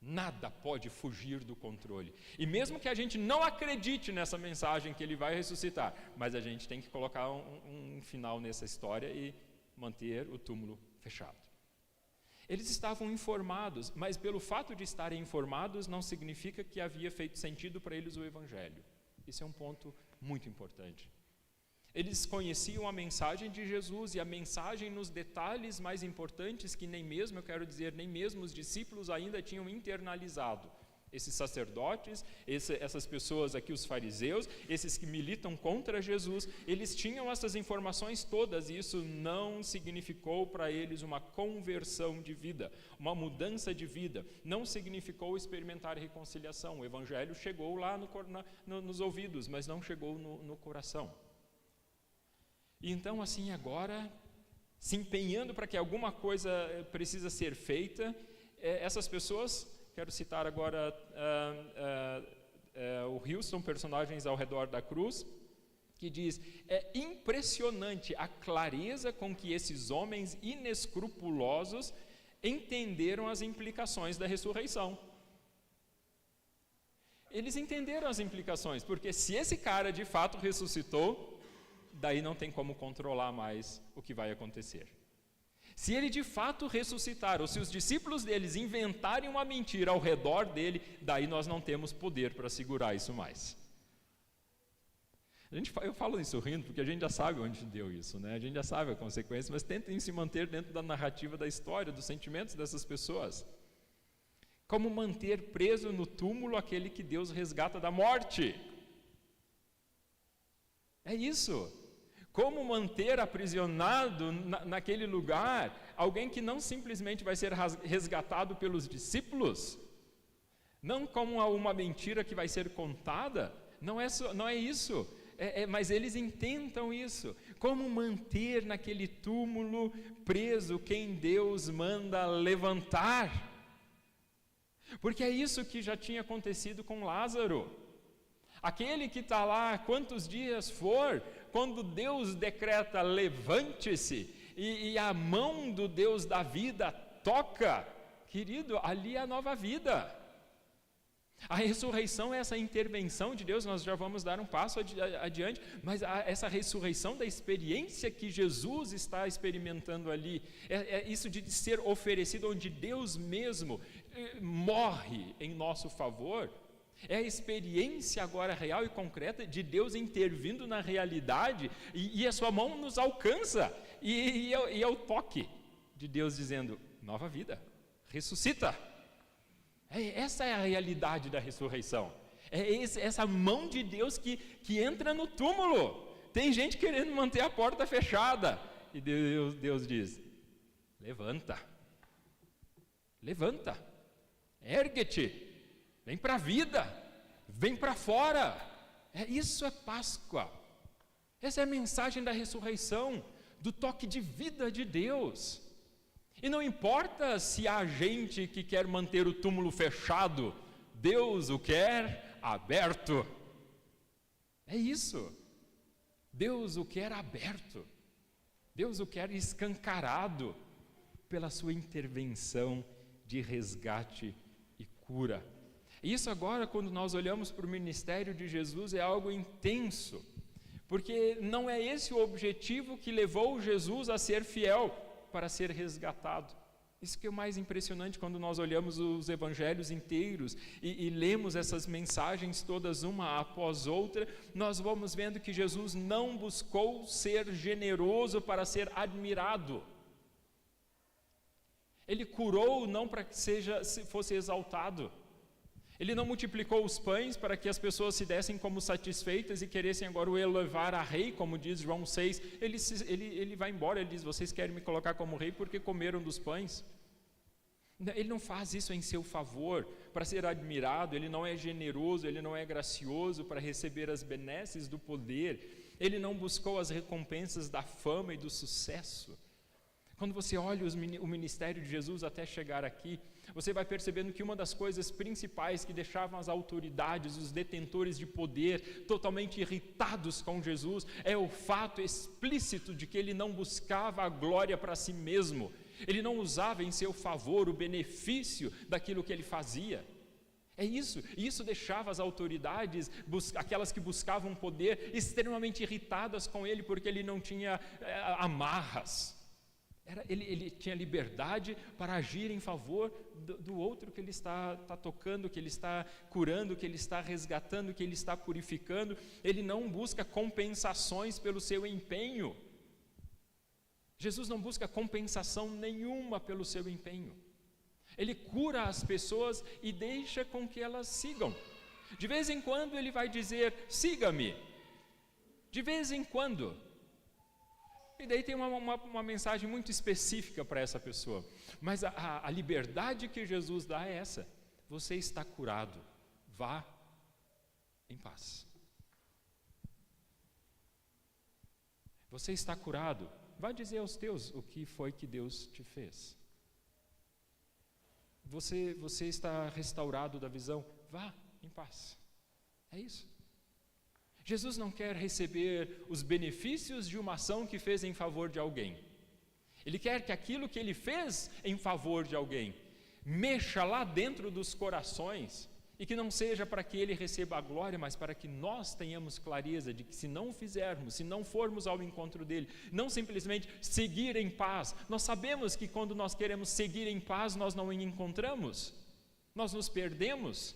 Nada pode fugir do controle. E mesmo que a gente não acredite nessa mensagem que ele vai ressuscitar, mas a gente tem que colocar um final nessa história e manter o túmulo fechado. Eles estavam informados, mas pelo fato de estarem informados não significa que havia feito sentido para eles o Evangelho. Isso é um ponto muito importante. Eles conheciam a mensagem de Jesus, e a mensagem nos detalhes mais importantes que nem mesmo os discípulos ainda tinham internalizado. Esses sacerdotes, essas pessoas aqui, os fariseus, esses que militam contra Jesus, eles tinham essas informações todas, e isso não significou para eles uma conversão de vida, uma mudança de vida, não significou experimentar reconciliação. O Evangelho chegou lá nos ouvidos, mas não chegou no coração. E então, assim, agora, se empenhando para que alguma coisa precisa ser feita, essas pessoas, quero citar agora o Houston, Personagens ao Redor da Cruz, que diz: é impressionante a clareza com que esses homens inescrupulosos entenderam as implicações da ressurreição. Eles entenderam as implicações, porque se esse cara de fato ressuscitou, daí não tem como controlar mais o que vai acontecer. Se ele de fato ressuscitar, ou se os discípulos deles inventarem uma mentira ao redor dele, daí nós não temos poder para segurar isso mais. Eu falo isso rindo, porque a gente já sabe onde deu isso, né? A gente já sabe a consequência, mas tentem se manter dentro da narrativa da história, dos sentimentos dessas pessoas. Como manter preso no túmulo aquele que Deus resgata da morte? É isso. Como manter aprisionado naquele lugar alguém que não simplesmente vai ser resgatado pelos discípulos, não como uma mentira que vai ser contada, não é isso. Mas eles intentam isso. Como manter naquele túmulo preso quem Deus manda levantar? Porque é isso que já tinha acontecido com Lázaro. Aquele que está lá, quantos dias for, quando Deus decreta levante-se, e a mão do Deus da vida toca, querido, ali é a nova vida. A ressurreição é essa intervenção de Deus, nós já vamos dar um passo adiante, mas essa ressurreição da experiência que Jesus está experimentando ali, é isso de ser oferecido, onde Deus mesmo morre em nosso favor, é a experiência agora real e concreta de Deus intervindo na realidade, e a sua mão nos alcança, e é o toque de Deus dizendo, nova vida, ressuscita. Essa é a realidade da ressurreição. Essa mão de Deus que entra no túmulo. Tem gente querendo manter a porta fechada. E Deus diz, levanta, ergue-te, vem para a vida, vem para fora. Isso é Páscoa. Essa é a mensagem da ressurreição, do toque de vida de Deus. E não importa se há gente que quer manter o túmulo fechado, Deus o quer aberto. É isso. Deus o quer aberto. Deus o quer escancarado pela sua intervenção de resgate e cura. Isso agora, quando nós olhamos para o ministério de Jesus, é algo intenso, porque não é esse o objetivo que levou Jesus a ser fiel, para ser resgatado. Isso que é o mais impressionante quando nós olhamos os evangelhos inteiros e lemos essas mensagens todas uma após outra, nós vamos vendo que Jesus não buscou ser generoso para ser admirado. Ele curou não para que fosse exaltado. Ele não multiplicou os pães para que as pessoas se dessem como satisfeitas e queressem agora o elevar a rei, como diz João 6. Ele vai embora, ele diz, vocês querem me colocar como rei porque comeram dos pães. Ele não faz isso em seu favor, para ser admirado, ele não é generoso, ele não é gracioso para receber as benesses do poder, ele não buscou as recompensas da fama e do sucesso. Quando você olha o ministério de Jesus até chegar aqui, você vai percebendo que uma das coisas principais que deixavam as autoridades, os detentores de poder, totalmente irritados com Jesus, é o fato explícito de que ele não buscava a glória para si mesmo, ele não usava em seu favor o benefício daquilo que ele fazia. É isso, e isso deixava as autoridades, aquelas que buscavam poder, extremamente irritadas com ele, porque ele não tinha amarras. Ele tinha liberdade para agir em favor do outro que ele está tocando, que ele está curando, que ele está resgatando, que ele está purificando. Ele não busca compensações pelo seu empenho. Jesus não busca compensação nenhuma pelo seu empenho. Ele cura as pessoas e deixa com que elas sigam. De vez em quando ele vai dizer, siga-me. De vez em quando. E daí tem uma mensagem muito específica para essa pessoa. Mas a liberdade que Jesus dá é essa. Você está curado. Vá em paz. Você está curado. Vá dizer aos teus o que foi que Deus te fez. Você está restaurado da visão. Vá em paz. É isso. Jesus não quer receber os benefícios de uma ação que fez em favor de alguém. Ele quer que aquilo que ele fez em favor de alguém mexa lá dentro dos corações E que não seja para que Ele receba a glória, mas para que nós tenhamos clareza de que se não o fizermos, se não formos ao encontro dEle, não simplesmente seguir em paz. Nós sabemos que quando nós queremos seguir em paz, nós não o encontramos, nós nos perdemos.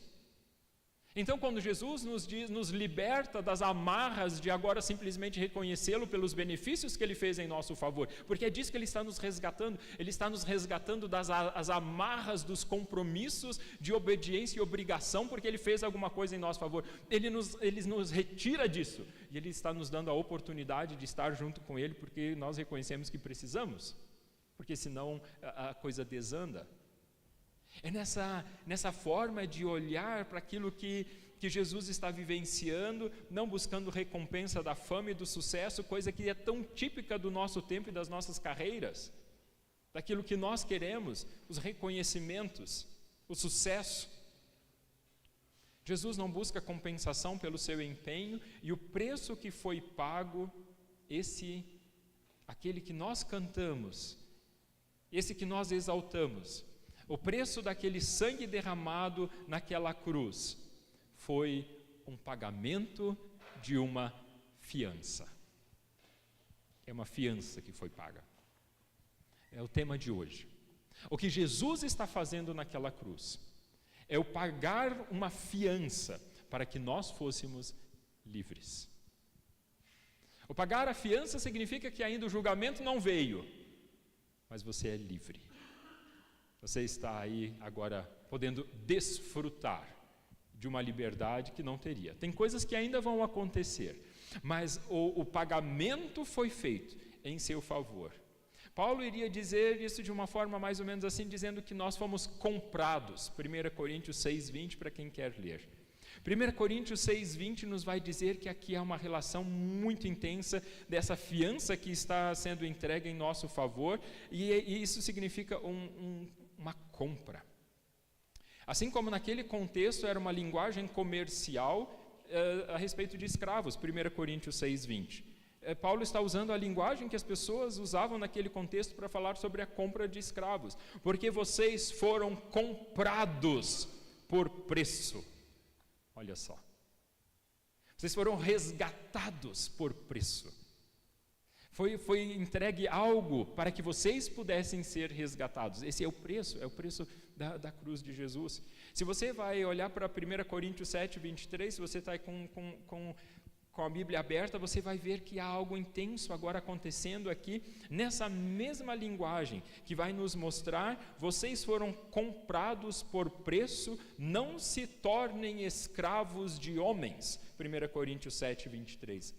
Então, quando Jesus nos liberta das amarras de agora simplesmente reconhecê-lo pelos benefícios que Ele fez em nosso favor, porque é disso que Ele está nos resgatando. Ele está nos resgatando das as amarras dos compromissos de obediência e obrigação, porque Ele fez alguma coisa em nosso favor. Ele nos retira disso, e Ele está nos dando a oportunidade de estar junto com Ele, porque nós reconhecemos que precisamos, porque senão a coisa desanda. É nessa forma de olhar para aquilo que Jesus está vivenciando, não buscando recompensa da fama e do sucesso, coisa que é tão típica do nosso tempo e das nossas carreiras, daquilo que nós queremos, os reconhecimentos, o sucesso. Jesus não busca compensação pelo seu empenho, e o preço que foi pago, aquele que nós cantamos, esse que nós exaltamos, o preço daquele sangue derramado naquela cruz foi um pagamento de uma fiança. É uma fiança que foi paga. É o tema de hoje. O que Jesus está fazendo naquela cruz é o pagar uma fiança para que nós fôssemos livres. O pagar a fiança significa que ainda o julgamento não veio, mas você é livre. Você está aí agora podendo desfrutar de uma liberdade que não teria. Tem coisas que ainda vão acontecer, mas o pagamento foi feito em seu favor. Paulo iria dizer isso de uma forma mais ou menos assim, dizendo que nós fomos comprados. 1 Coríntios 6:20, para quem quer ler. 1 Coríntios 6:20 nos vai dizer que aqui há uma relação muito intensa dessa fiança que está sendo entregue em nosso favor, e isso significa uma compra. Assim como naquele contexto era uma linguagem comercial a respeito de escravos, 1 Coríntios 6:20. Paulo está usando a linguagem que as pessoas usavam naquele contexto para falar sobre a compra de escravos, porque vocês foram comprados por preço. Olha só, vocês foram resgatados por preço. Foi entregue algo para que vocês pudessem ser resgatados. Esse é o preço da cruz de Jesus. Se você vai olhar para 1 Coríntios 7:23, se você está com a Bíblia aberta, você vai ver que há algo intenso agora acontecendo aqui, nessa mesma linguagem, que vai nos mostrar: vocês foram comprados por preço, não se tornem escravos de homens. 1 Coríntios 7:23.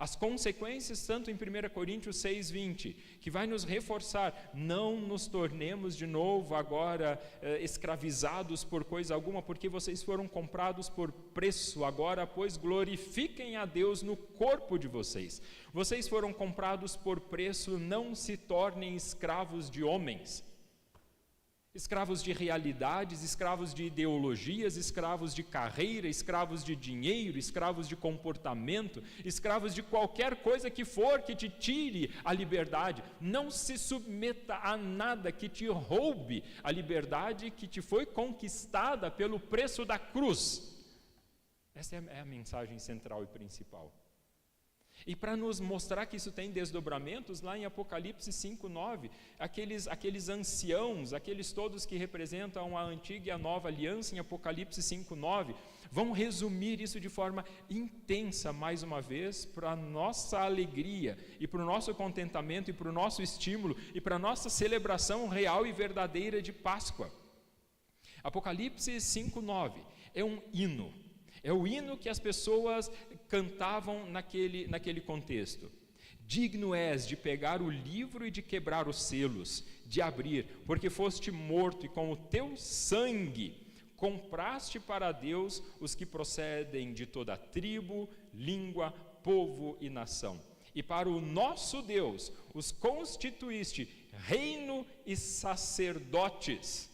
As consequências, tanto em 1 Coríntios 6:20, que vai nos reforçar: não nos tornemos de novo agora escravizados por coisa alguma, porque vocês foram comprados por preço. Agora, pois, glorifiquem a Deus no corpo de vocês. Vocês foram comprados por preço, não se tornem escravos de homens. Escravos de realidades, escravos de ideologias, escravos de carreira, escravos de dinheiro, escravos de comportamento, escravos de qualquer coisa que for que te tire a liberdade. Não se submeta a nada que te roube a liberdade que te foi conquistada pelo preço da cruz. Essa é a mensagem central e principal. E para nos mostrar que isso tem desdobramentos, lá em Apocalipse 5:9, aqueles anciãos, aqueles todos que representam a antiga e a nova aliança, em Apocalipse 5:9, vão resumir isso de forma intensa, mais uma vez, para a nossa alegria, e para o nosso contentamento, e para o nosso estímulo, e para a nossa celebração real e verdadeira de Páscoa. Apocalipse 5:9 é um hino. É o hino que as pessoas cantavam naquele contexto. Digno és de pegar o livro e de quebrar os selos, de abrir, porque foste morto e com o teu sangue compraste para Deus os que procedem de toda tribo, língua, povo e nação. E para o nosso Deus os constituíste reino e sacerdotes,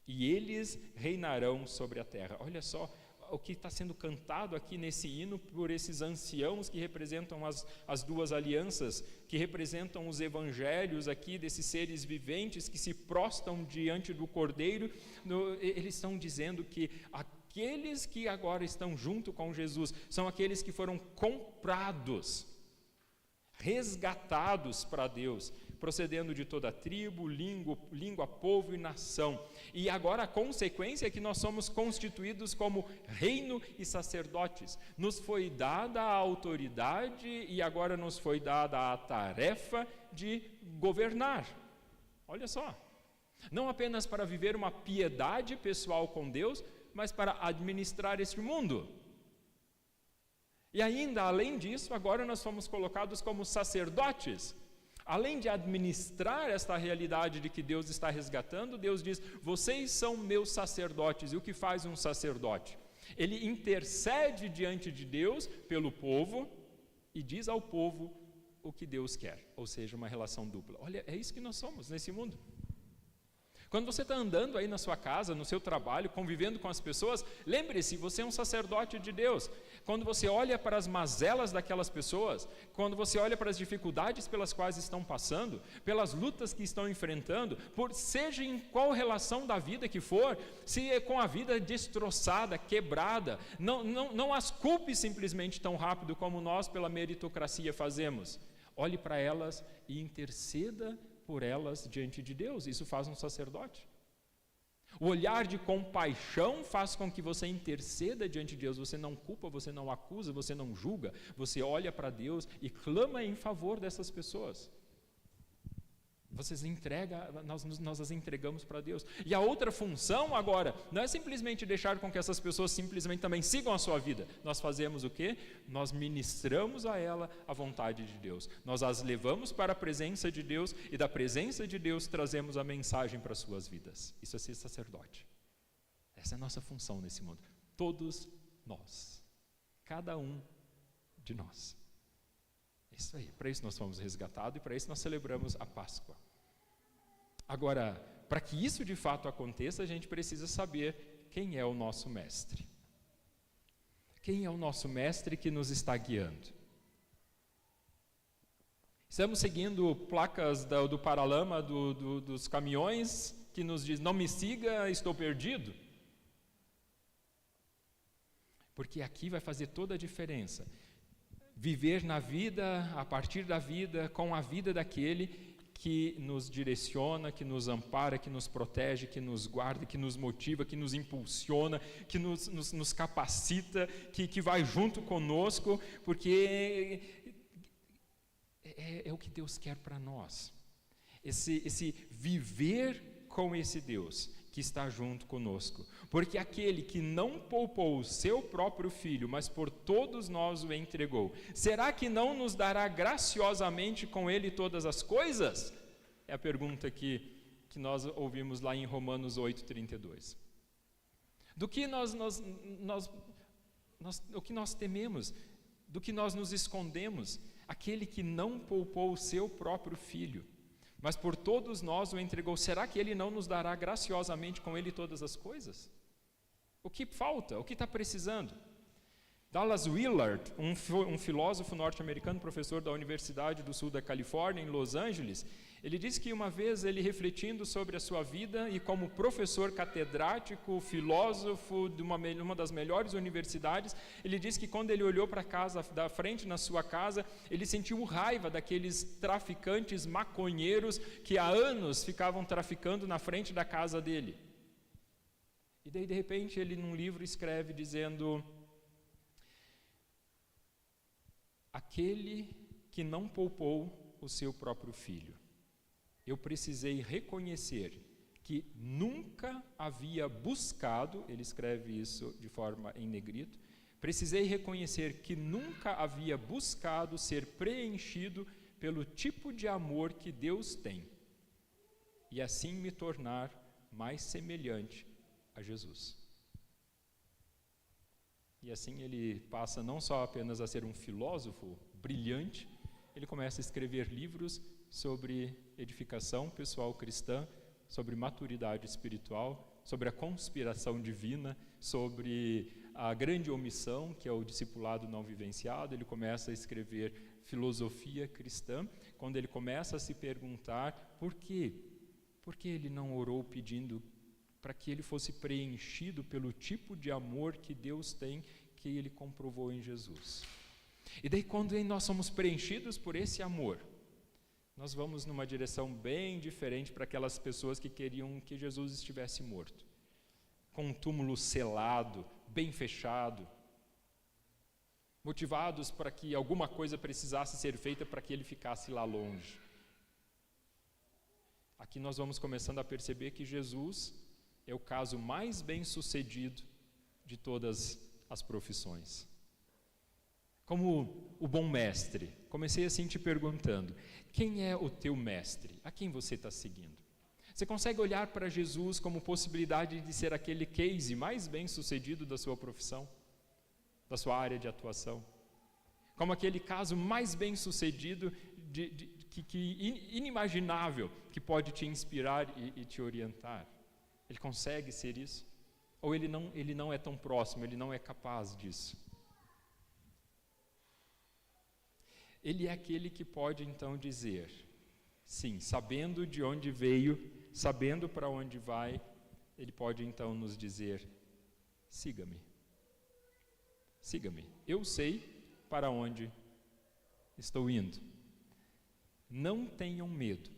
e eles reinarão sobre a terra. Olha só o que está sendo cantado aqui nesse hino por esses anciãos que representam as duas alianças, que representam os evangelhos aqui, desses seres viventes que se prostram diante do Cordeiro. Eles estão dizendo que Aqueles que agora estão junto com Jesus são aqueles que foram comprados, resgatados para Deus, procedendo de toda tribo, língua, povo e nação. E agora a consequência é que nós somos constituídos como reino e sacerdotes. Nos foi dada a autoridade e agora nos foi dada a tarefa de governar. Olha só, não apenas para viver uma piedade pessoal com Deus, mas para administrar este mundo. E ainda, além disso, agora nós fomos colocados como sacerdotes. Além de administrar esta realidade de que Deus está resgatando, Deus diz: vocês são meus sacerdotes. E o que faz um sacerdote? Ele intercede diante de Deus pelo povo e diz ao povo o que Deus quer, ou seja, uma relação dupla. Olha, é isso que nós somos nesse mundo. Quando você está andando aí na sua casa, no seu trabalho, convivendo com as pessoas, lembre-se, você é um sacerdote de Deus. Quando você olha para as mazelas daquelas pessoas, quando você olha para as dificuldades pelas quais estão passando, pelas lutas que estão enfrentando, seja em qual relação da vida que for, se é com a vida destroçada, quebrada, não as culpe simplesmente tão rápido como nós pela meritocracia fazemos. Olhe para elas e interceda por elas diante de Deus. Isso faz um sacerdote. O olhar de compaixão faz com que você interceda diante de Deus. Você não culpa, você não acusa, você não julga. Você olha para Deus e clama em favor dessas pessoas. Nós as entregamos para Deus. E a outra função agora não é simplesmente deixar com que essas pessoas simplesmente também sigam a sua vida. Nós fazemos o quê? Nós ministramos a ela a vontade de Deus. Nós as levamos para a presença de Deus e da presença de Deus trazemos a mensagem para as suas vidas. Isso é ser sacerdote. Essa é a nossa função nesse mundo. Todos nós. Cada um de nós. Isso aí, para isso nós fomos resgatados e para isso nós celebramos a Páscoa. Agora, para que isso de fato aconteça, a gente precisa saber quem é o nosso mestre. Quem é o nosso mestre que nos está guiando? Estamos seguindo placas do paralama dos caminhões que nos diz: não me siga, estou perdido. Porque aqui vai fazer toda a diferença. Viver na vida, a partir da vida, com a vida daquele que nos direciona, que nos ampara, que nos protege, que nos guarda, que nos motiva, que nos impulsiona, que nos capacita, que vai junto conosco, porque é o que Deus quer para nós. Esse viver com esse Deus que está junto conosco. Porque aquele que não poupou o seu próprio filho, mas por todos nós o entregou, será que não nos dará graciosamente com ele todas as coisas? É a pergunta que nós ouvimos lá em Romanos 8:32. Do que o que nós tememos, do que nós nos escondemos, aquele que não poupou o seu próprio filho, mas por todos nós o entregou, será que ele não nos dará graciosamente com ele todas as coisas? O que falta? O que está precisando? Dallas Willard, um filósofo norte-americano, professor da Universidade do Sul da Califórnia, em Los Angeles, ele disse que uma vez ele refletindo sobre a sua vida e como professor catedrático, filósofo de uma das melhores universidades, ele disse que quando ele olhou para a casa da frente na sua casa, ele sentiu raiva daqueles traficantes maconheiros que há anos ficavam traficando na frente da casa dele. E daí de repente ele num livro escreve dizendo: aquele que não poupou o seu próprio filho, eu precisei reconhecer que nunca havia buscado, ele escreve isso de forma em negrito, precisei reconhecer que nunca havia buscado ser preenchido pelo tipo de amor que Deus tem, e assim me tornar mais semelhante a Jesus. E assim ele passa não só apenas a ser um filósofo brilhante, ele começa a escrever livros sobre edificação pessoal cristã, sobre maturidade espiritual, sobre a conspiração divina, sobre a grande omissão, que é o discipulado não vivenciado. Ele começa a escrever filosofia cristã, quando ele começa a se perguntar por quê? Por que ele não orou pedindo para que ele fosse preenchido pelo tipo de amor que Deus tem, que ele comprovou em Jesus. E daí, quando nós somos preenchidos por esse amor, nós vamos numa direção bem diferente para aquelas pessoas que queriam que Jesus estivesse morto, com um túmulo selado, bem fechado, motivados para que alguma coisa precisasse ser feita para que ele ficasse lá longe. Aqui nós vamos começando a perceber que Jesus é o caso mais bem-sucedido de todas as profissões. Como o bom mestre, comecei assim te perguntando: quem é o teu mestre? A quem você está seguindo? Você consegue olhar para Jesus como possibilidade de ser aquele case mais bem-sucedido da sua profissão, da sua área de atuação? Como aquele caso mais bem-sucedido, inimaginável, que pode te inspirar e te orientar? Ele consegue ser isso? Ou ele não é tão próximo, ele não é capaz disso? Ele é aquele que pode então dizer, sim, sabendo de onde veio, sabendo para onde vai, ele pode então nos dizer: siga-me, siga-me, eu sei para onde estou indo. Não tenham medo,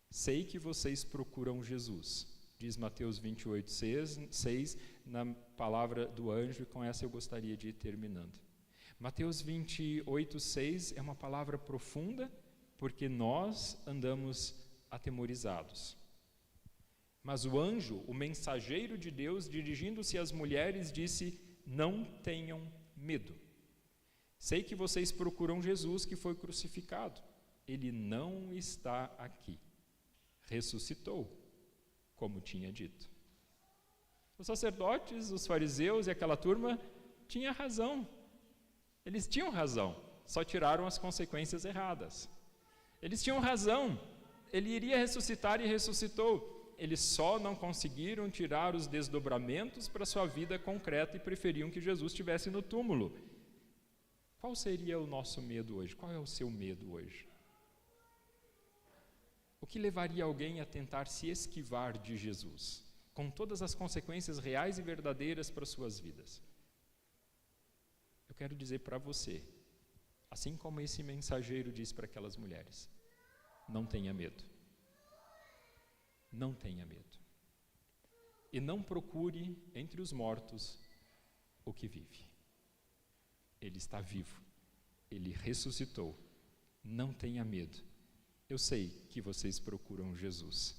sei que vocês procuram Jesus, diz Mateus 28:6, na palavra do anjo, e com essa eu gostaria de ir terminando. Mateus 28:6 é uma palavra profunda, porque nós andamos atemorizados. Mas o anjo, o mensageiro de Deus, dirigindo-se às mulheres, disse: não tenham medo. Sei que vocês procuram Jesus que foi crucificado. Ele não está aqui. Ressuscitou, como tinha dito. Os sacerdotes, os fariseus e aquela turma tinham razão. Eles tinham razão, só tiraram as consequências erradas. Eles tinham razão, ele iria ressuscitar e ressuscitou. Eles só não conseguiram tirar os desdobramentos para a sua vida concreta e preferiam que Jesus estivesse no túmulo. Qual seria o nosso medo hoje? Qual é o seu medo hoje? O que levaria alguém a tentar se esquivar de Jesus, com todas as consequências reais e verdadeiras para suas vidas? Eu quero dizer para você, assim como esse mensageiro disse para aquelas mulheres: não tenha medo. Não tenha medo. E não procure entre os mortos o que vive. Ele está vivo. Ele ressuscitou. Não tenha medo. Eu sei que vocês procuram Jesus.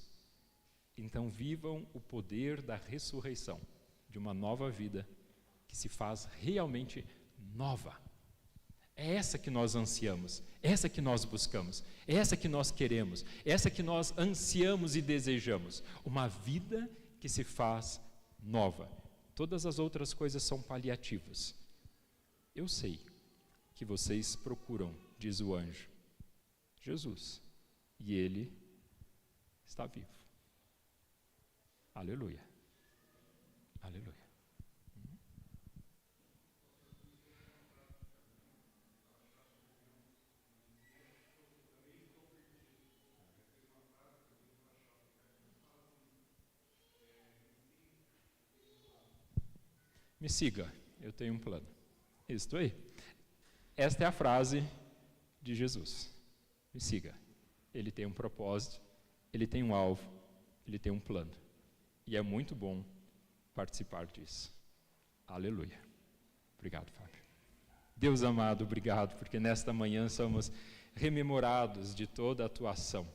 Então vivam o poder da ressurreição, de uma nova vida que se faz realmente nova. É essa que nós ansiamos, essa que nós buscamos, essa que nós queremos, essa que nós ansiamos e desejamos. Uma vida que se faz nova. Todas as outras coisas são paliativos. Eu sei que vocês procuram, diz o anjo, Jesus, e Ele está vivo. Aleluia. Aleluia. Me siga, eu tenho um plano. Isto aí. Esta é a frase de Jesus. Me siga. Ele tem um propósito, ele tem um alvo, ele tem um plano. E é muito bom participar disso. Aleluia. Obrigado, Fábio. Deus amado, obrigado, porque nesta manhã somos rememorados de toda a atuação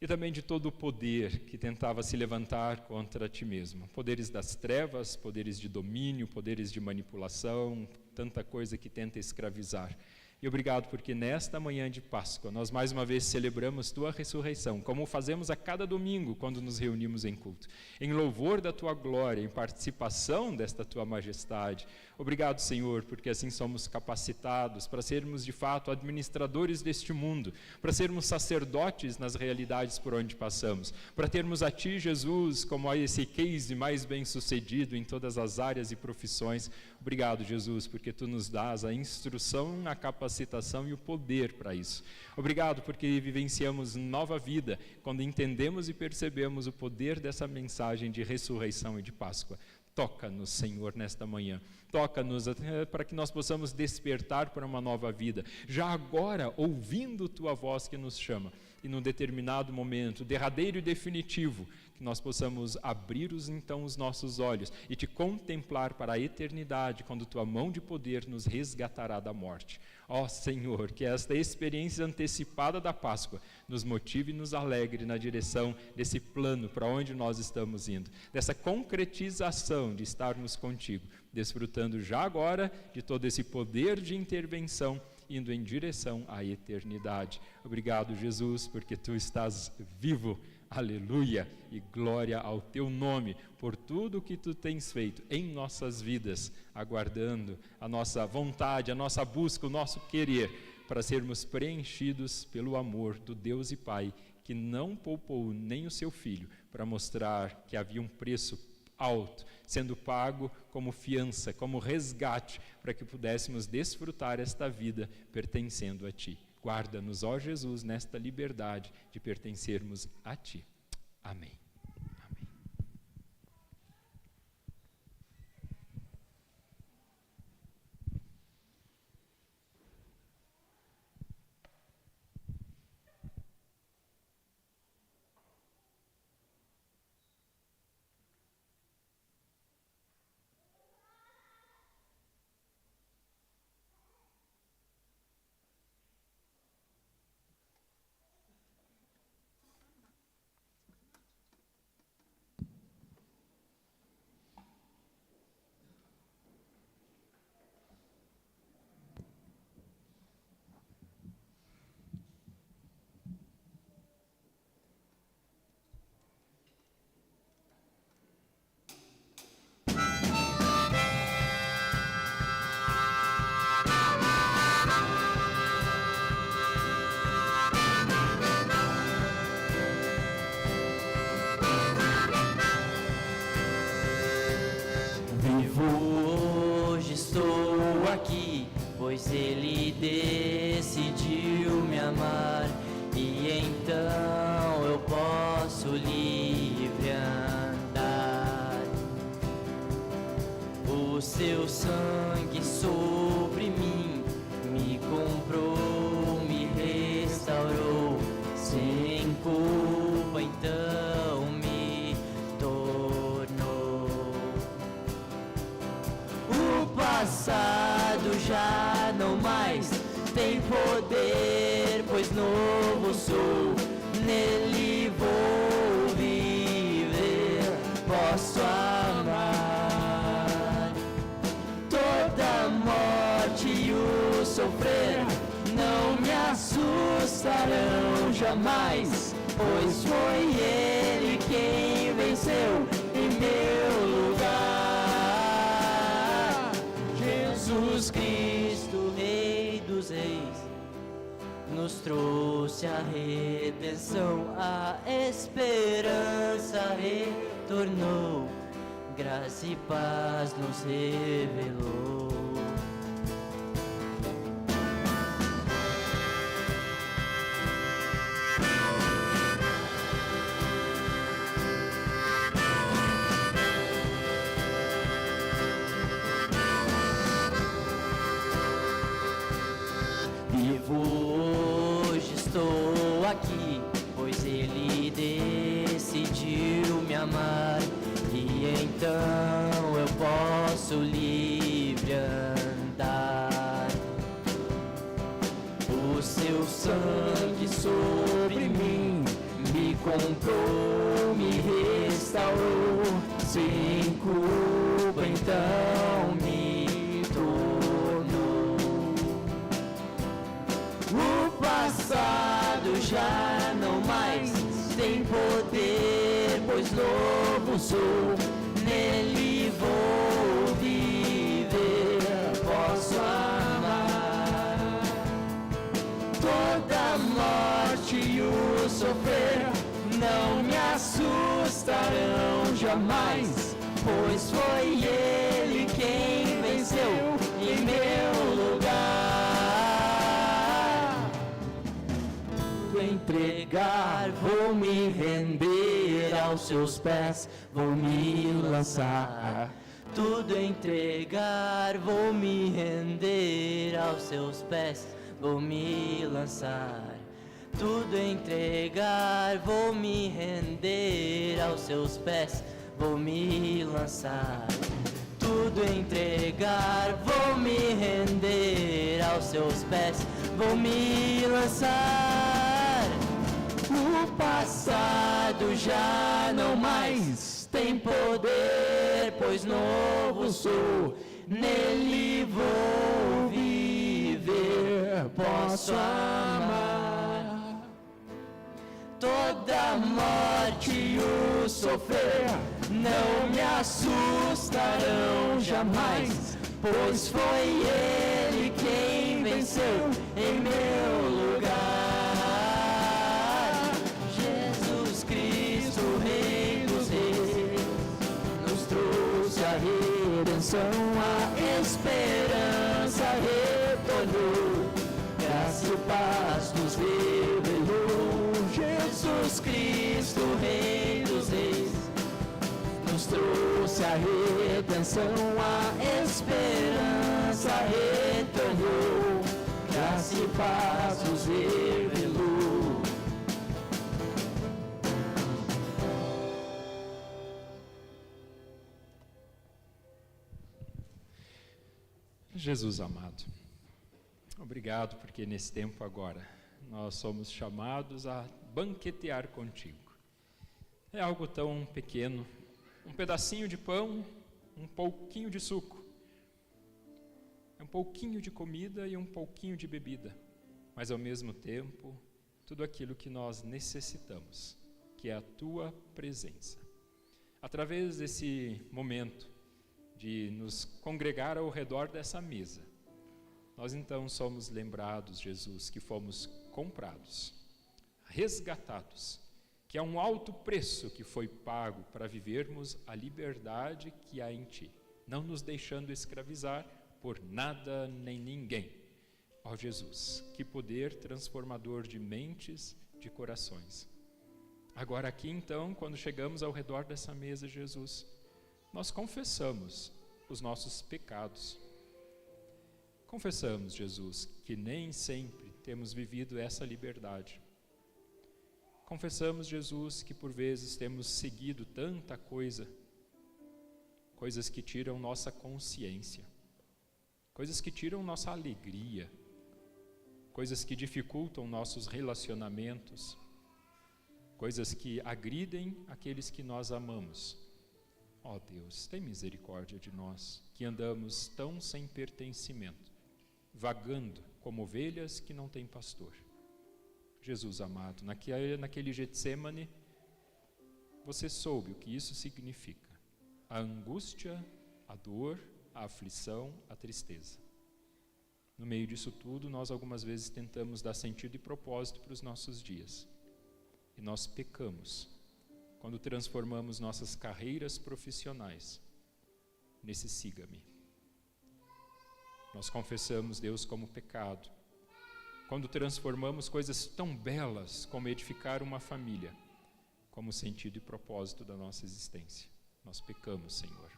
e também de todo o poder que tentava se levantar contra ti mesmo. Poderes das trevas, poderes de domínio, poderes de manipulação, tanta coisa que tenta escravizar. E obrigado porque nesta manhã de Páscoa nós mais uma vez celebramos tua ressurreição, como fazemos a cada domingo quando nos reunimos em culto, em louvor da tua glória, em participação desta tua majestade. Obrigado, Senhor, porque assim somos capacitados para sermos de fato administradores deste mundo, para sermos sacerdotes nas realidades por onde passamos, para termos a ti, Jesus, como esse case mais bem sucedido em todas as áreas e profissões Obrigado, Jesus, porque Tu nos dás a instrução, a capacitação e o poder para isso. Obrigado porque vivenciamos nova vida quando entendemos e percebemos o poder dessa mensagem de ressurreição e de Páscoa. Toca-nos, Senhor, nesta manhã. Toca-nos para que nós possamos despertar para uma nova vida, já agora ouvindo Tua voz que nos chama. E num determinado momento, derradeiro e definitivo, que nós possamos abrir os nossos olhos e Te contemplar para a eternidade, quando Tua mão de poder nos resgatará da morte. Ó Senhor, que esta experiência antecipada da Páscoa nos motive e nos alegre na direção desse plano para onde nós estamos indo, dessa concretização de estarmos contigo, desfrutando já agora de todo esse poder de intervenção, indo em direção à eternidade. Obrigado, Jesus, porque Tu estás vivo. Aleluia! E glória ao Teu nome, por tudo que Tu tens feito em nossas vidas, aguardando a nossa vontade, a nossa busca, o nosso querer, para sermos preenchidos pelo amor do Deus e Pai, que não poupou nem o Seu Filho, para mostrar que havia um preço alto, sendo pago como fiança, como resgate, para que pudéssemos desfrutar esta vida pertencendo a Ti. Guarda-nos, ó Jesus, nesta liberdade de pertencermos a Ti. Amém. Amém. Hoje estou aqui, pois Ele decidiu me amar, e então eu posso livre andar. O Seu sangue sobre mim me comprou, me restaurou, sem culpa então me tornou. O passado já não mais tem poder, pois novo sou, nele vou viver, posso amar. Toda morte e o sofrer não me assustarão jamais, pois foi Ele quem venceu em meu lugar. Jesus Cristo, Rei dos Reis, nos trouxe a redenção, a esperança retornou, graça e paz nos revelou. Hoje estou aqui, pois Ele decidiu me amar, e então eu posso livre andar. O Seu sangue sobre mim me comprou, me restaurou, sem culpa então me tornou. O passado já não mais tem poder, pois novo sou, nele vou viver, posso amar. Toda morte e o sofrer não me assustarão jamais, pois foi Ele quem venceu venceu em meu lugar. Tudo entregar, vou me render aos seus pés, vou me lançar. Tudo entregar, vou me render aos seus pés, vou me lançar. Tudo entregar, vou me render aos seus pés, vou me lançar. Tudo entregar, vou me render aos seus pés, vou me lançar. O passado já não mais tem poder, pois novo sou, nele vou viver, posso amar. Toda morte e o sofrer não me assustarão jamais, pois foi ele quem venceu em meu lugar. Jesus Cristo, Rei dos Reis, nos trouxe a redenção, a esperança retornou, graça e paz nos revelou. Jesus Cristo, Rei dos Reis, nos trouxe a redenção, a esperança retornou, graça e paz nos revelou. Jesus amado, obrigado porque nesse tempo agora nós somos chamados a banquetear contigo. É algo tão pequeno, um pedacinho de pão, um pouquinho de suco, um pouquinho de comida e um pouquinho de bebida, mas ao mesmo tempo tudo aquilo que nós necessitamos, que é a tua presença. Através desse momento de nos congregar ao redor dessa mesa, nós então somos lembrados, Jesus, que fomos comprados, resgatados, que é um alto preço que foi pago para vivermos a liberdade que há em Ti, não nos deixando escravizar por nada nem ninguém. Ó Jesus, que poder transformador de mentes, de corações. Agora aqui então, quando chegamos ao redor dessa mesa, Jesus, nós confessamos os nossos pecados. Confessamos, Jesus, que nem sempre temos vivido essa liberdade. Confessamos, Jesus, que por vezes temos seguido tanta coisa, coisas que tiram nossa consciência, coisas que tiram nossa alegria, coisas que dificultam nossos relacionamentos, coisas que agridem aqueles que nós amamos. Ó Deus, tem misericórdia de nós, que andamos tão sem pertencimento, vagando como ovelhas que não têm pastor. Jesus amado, naquele Getsemane, você soube o que isso significa. A angústia, a dor, a aflição, a tristeza. No meio disso tudo, nós algumas vezes tentamos dar sentido e propósito para os nossos dias. E nós pecamos quando transformamos nossas carreiras profissionais nesse siga-me. Nós confessamos Deus como pecado quando transformamos coisas tão belas como edificar uma família como sentido e propósito da nossa existência. Nós pecamos, Senhor.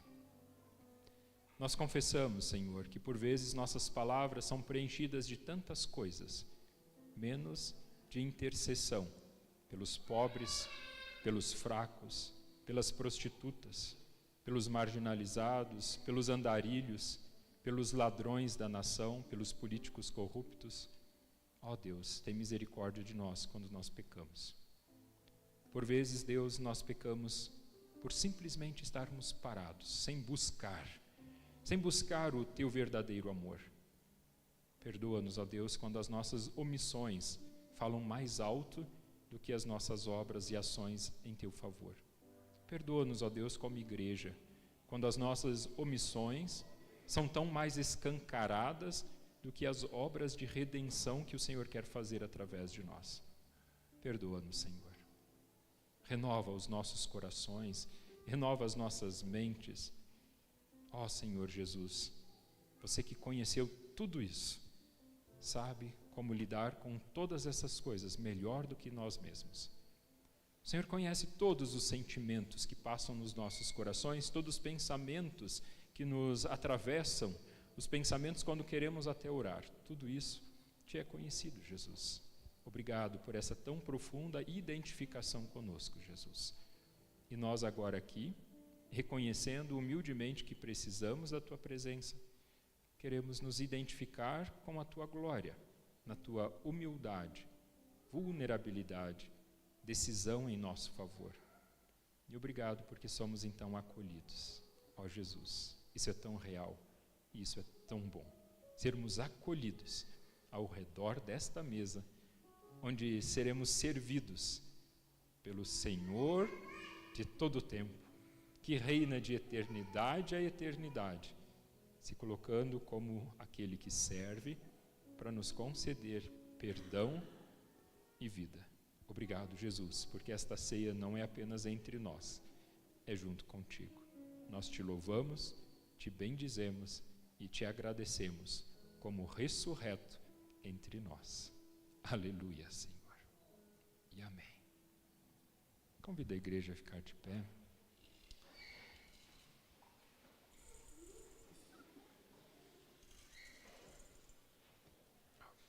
Nós confessamos, Senhor, que por vezes nossas palavras são preenchidas de tantas coisas, menos de intercessão pelos pobres, pelos fracos, pelas prostitutas, pelos marginalizados, pelos andarilhos, pelos ladrões da nação, pelos políticos corruptos. Ó Deus, tem misericórdia de nós quando nós pecamos. Por vezes, Deus, nós pecamos por simplesmente estarmos parados, sem buscar o Teu verdadeiro amor. Perdoa-nos, ó Deus, quando as nossas omissões falam mais alto do que as nossas obras e ações em Teu favor. Perdoa-nos, ó Deus, como igreja, quando as nossas omissões são tão mais escancaradas do que as obras de redenção que o Senhor quer fazer através de nós. Perdoa-nos, Senhor. Renova os nossos corações, renova as nossas mentes. Ó Senhor Jesus, Você que conheceu tudo isso, sabe como lidar com todas essas coisas melhor do que nós mesmos. O Senhor conhece todos os sentimentos que passam nos nossos corações, todos os pensamentos que nos atravessam, os pensamentos quando queremos até orar. Tudo isso te é conhecido, Jesus. Obrigado por essa tão profunda identificação conosco, Jesus. E nós agora aqui, reconhecendo humildemente que precisamos da Tua presença, queremos nos identificar com a Tua glória, na Tua humildade, vulnerabilidade, decisão em nosso favor. E obrigado porque somos então acolhidos. Ó Jesus, isso é tão real e isso é tão bom. Sermos acolhidos ao redor desta mesa, onde seremos servidos pelo Senhor de todo o tempo, que reina de eternidade a eternidade, se colocando como aquele que serve para nos conceder perdão e vida. Obrigado, Jesus, porque esta ceia não é apenas entre nós, é junto contigo. Nós te louvamos, te bendizemos e te agradecemos como ressurreto entre nós. Aleluia, Senhor. E amém. Convido a igreja a ficar de pé.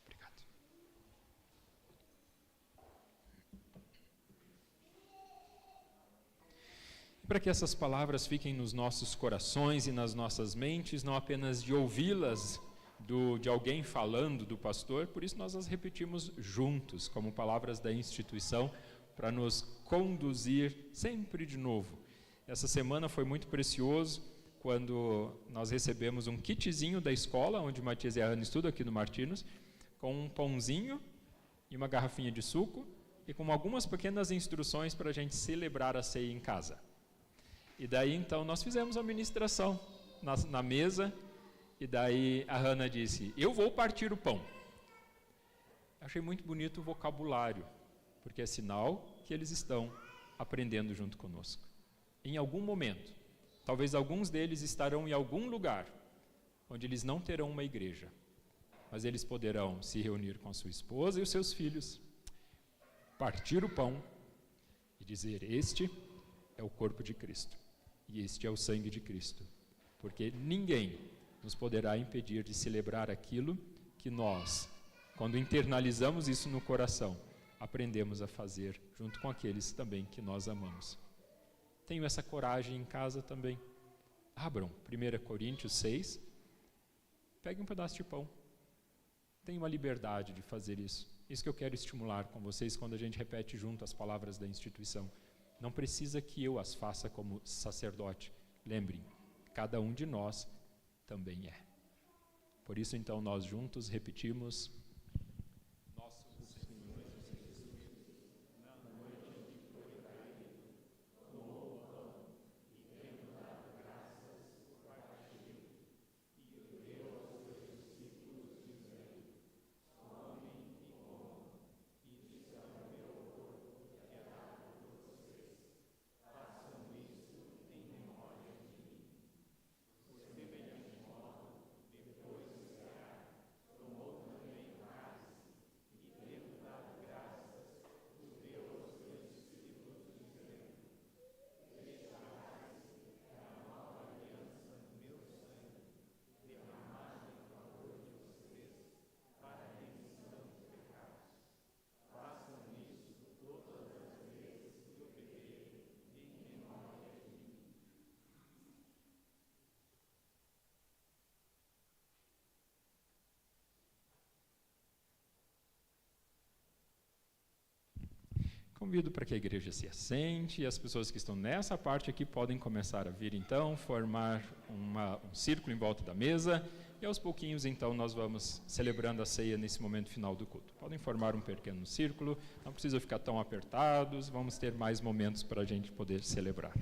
Obrigado. Para que essas palavras fiquem nos nossos corações e nas nossas mentes, não apenas de ouvi-las de alguém falando, do pastor, por isso nós as repetimos juntos, como palavras da instituição, para nos conduzir sempre de novo. Essa semana foi muito precioso, quando nós recebemos um kitzinho da escola, onde Matias e a Ana estudam, aqui no Martinos, com um pãozinho e uma garrafinha de suco, e com algumas pequenas instruções para a gente celebrar a ceia em casa. E daí, então, nós fizemos a ministração na mesa, e daí a Hannah disse, eu vou partir o pão. Achei muito bonito o vocabulário, porque é sinal que eles estão aprendendo junto conosco. Em algum momento, talvez alguns deles estarão em algum lugar, onde eles não terão uma igreja, mas eles poderão se reunir com a sua esposa e os seus filhos, partir o pão e dizer, este é o corpo de Cristo, e este é o sangue de Cristo, porque ninguém nos poderá impedir de celebrar aquilo que nós, quando internalizamos isso no coração, aprendemos a fazer junto com aqueles também que nós amamos. Tenho essa coragem em casa também. Abram 1 Coríntios 6, pegue um pedaço de pão. Tenha uma liberdade de fazer isso. Isso que eu quero estimular com vocês quando a gente repete junto as palavras da instituição. Não precisa que eu as faça como sacerdote. Lembrem, cada um de nós também é. Por isso, então, nós juntos repetimos. Convido para que a igreja se assente e as pessoas que estão nessa parte aqui podem começar a vir então, formar um círculo em volta da mesa e aos pouquinhos então nós vamos celebrando a ceia nesse momento final do culto. Podem formar um pequeno círculo, não precisa ficar tão apertados, vamos ter mais momentos para a gente poder celebrar.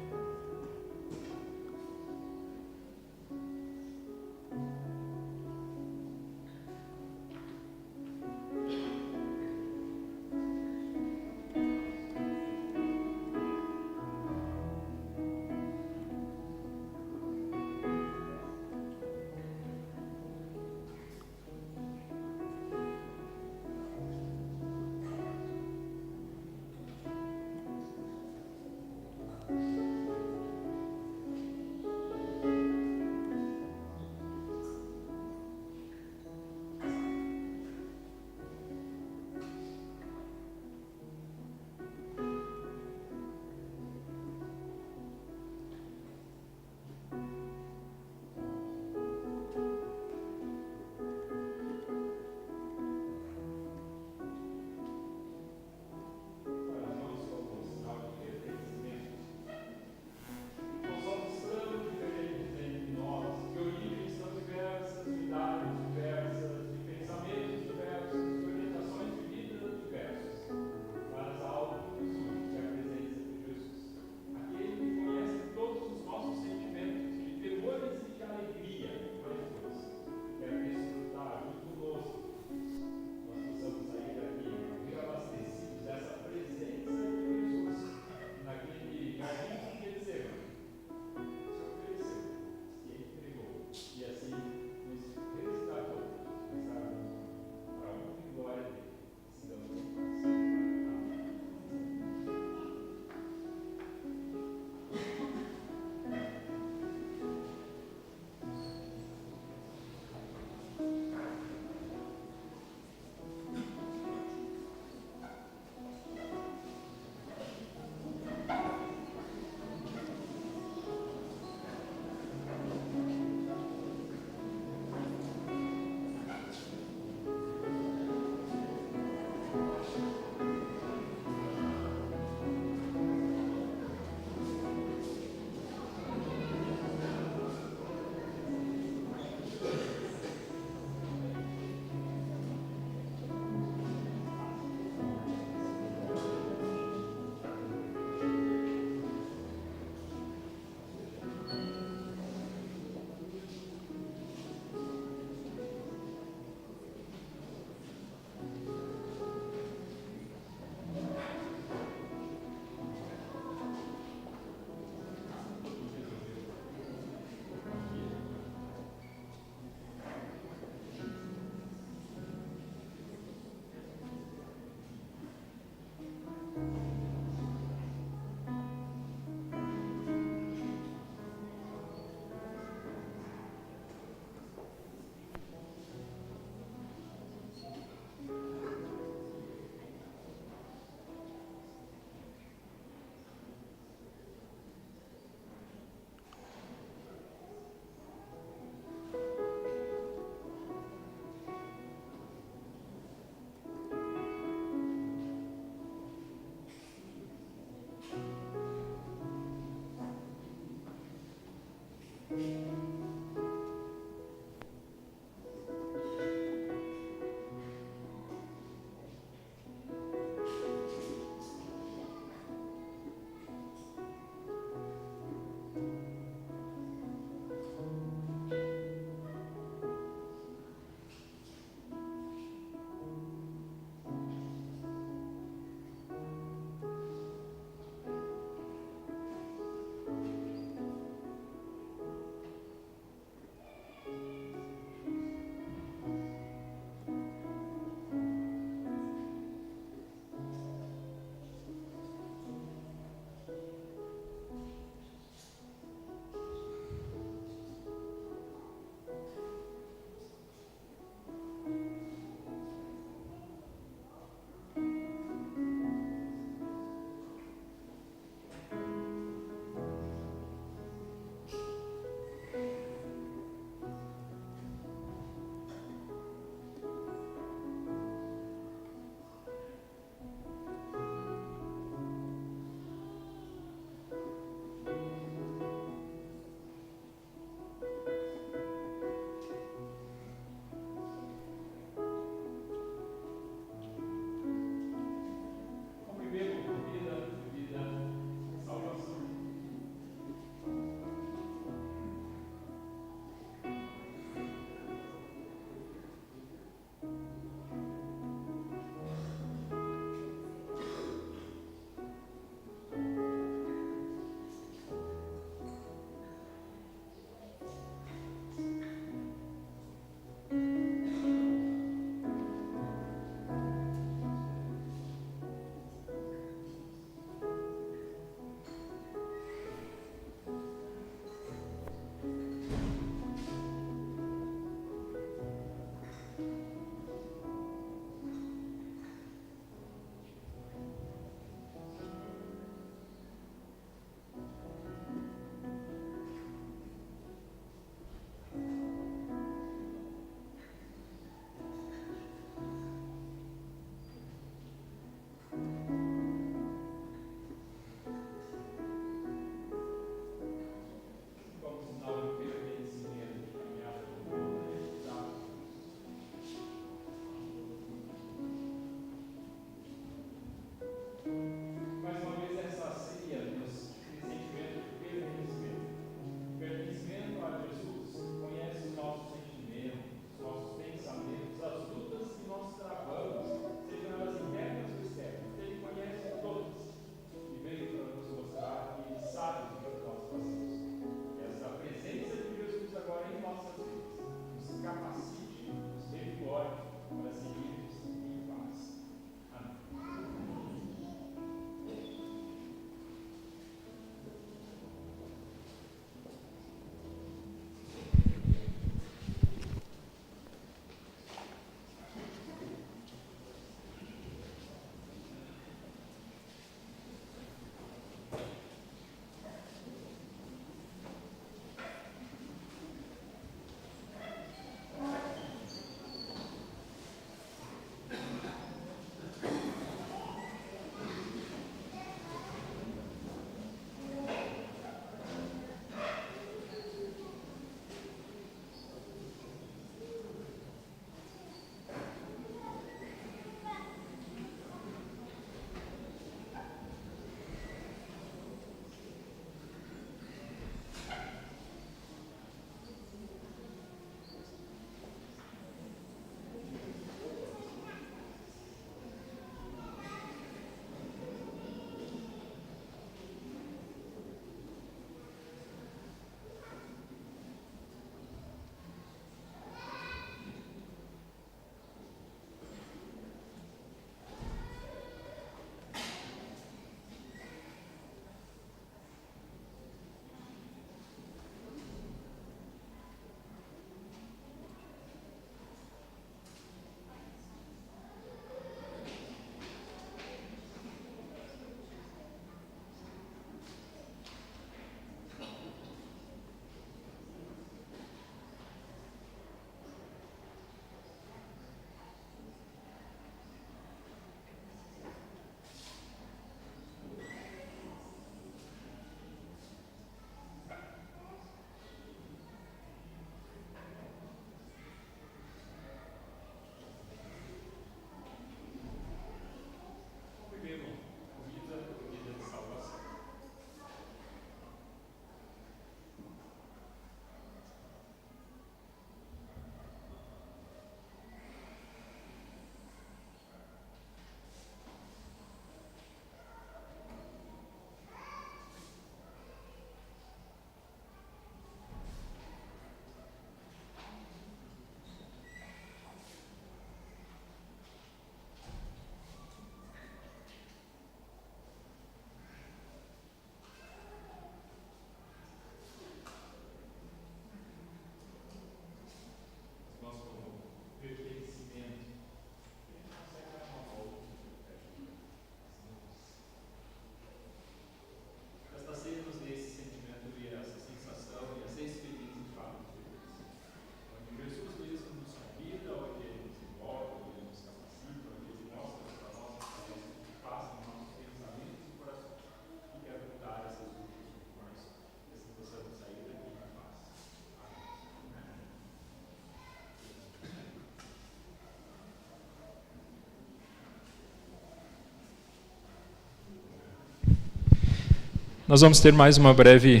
Nós vamos ter mais um breve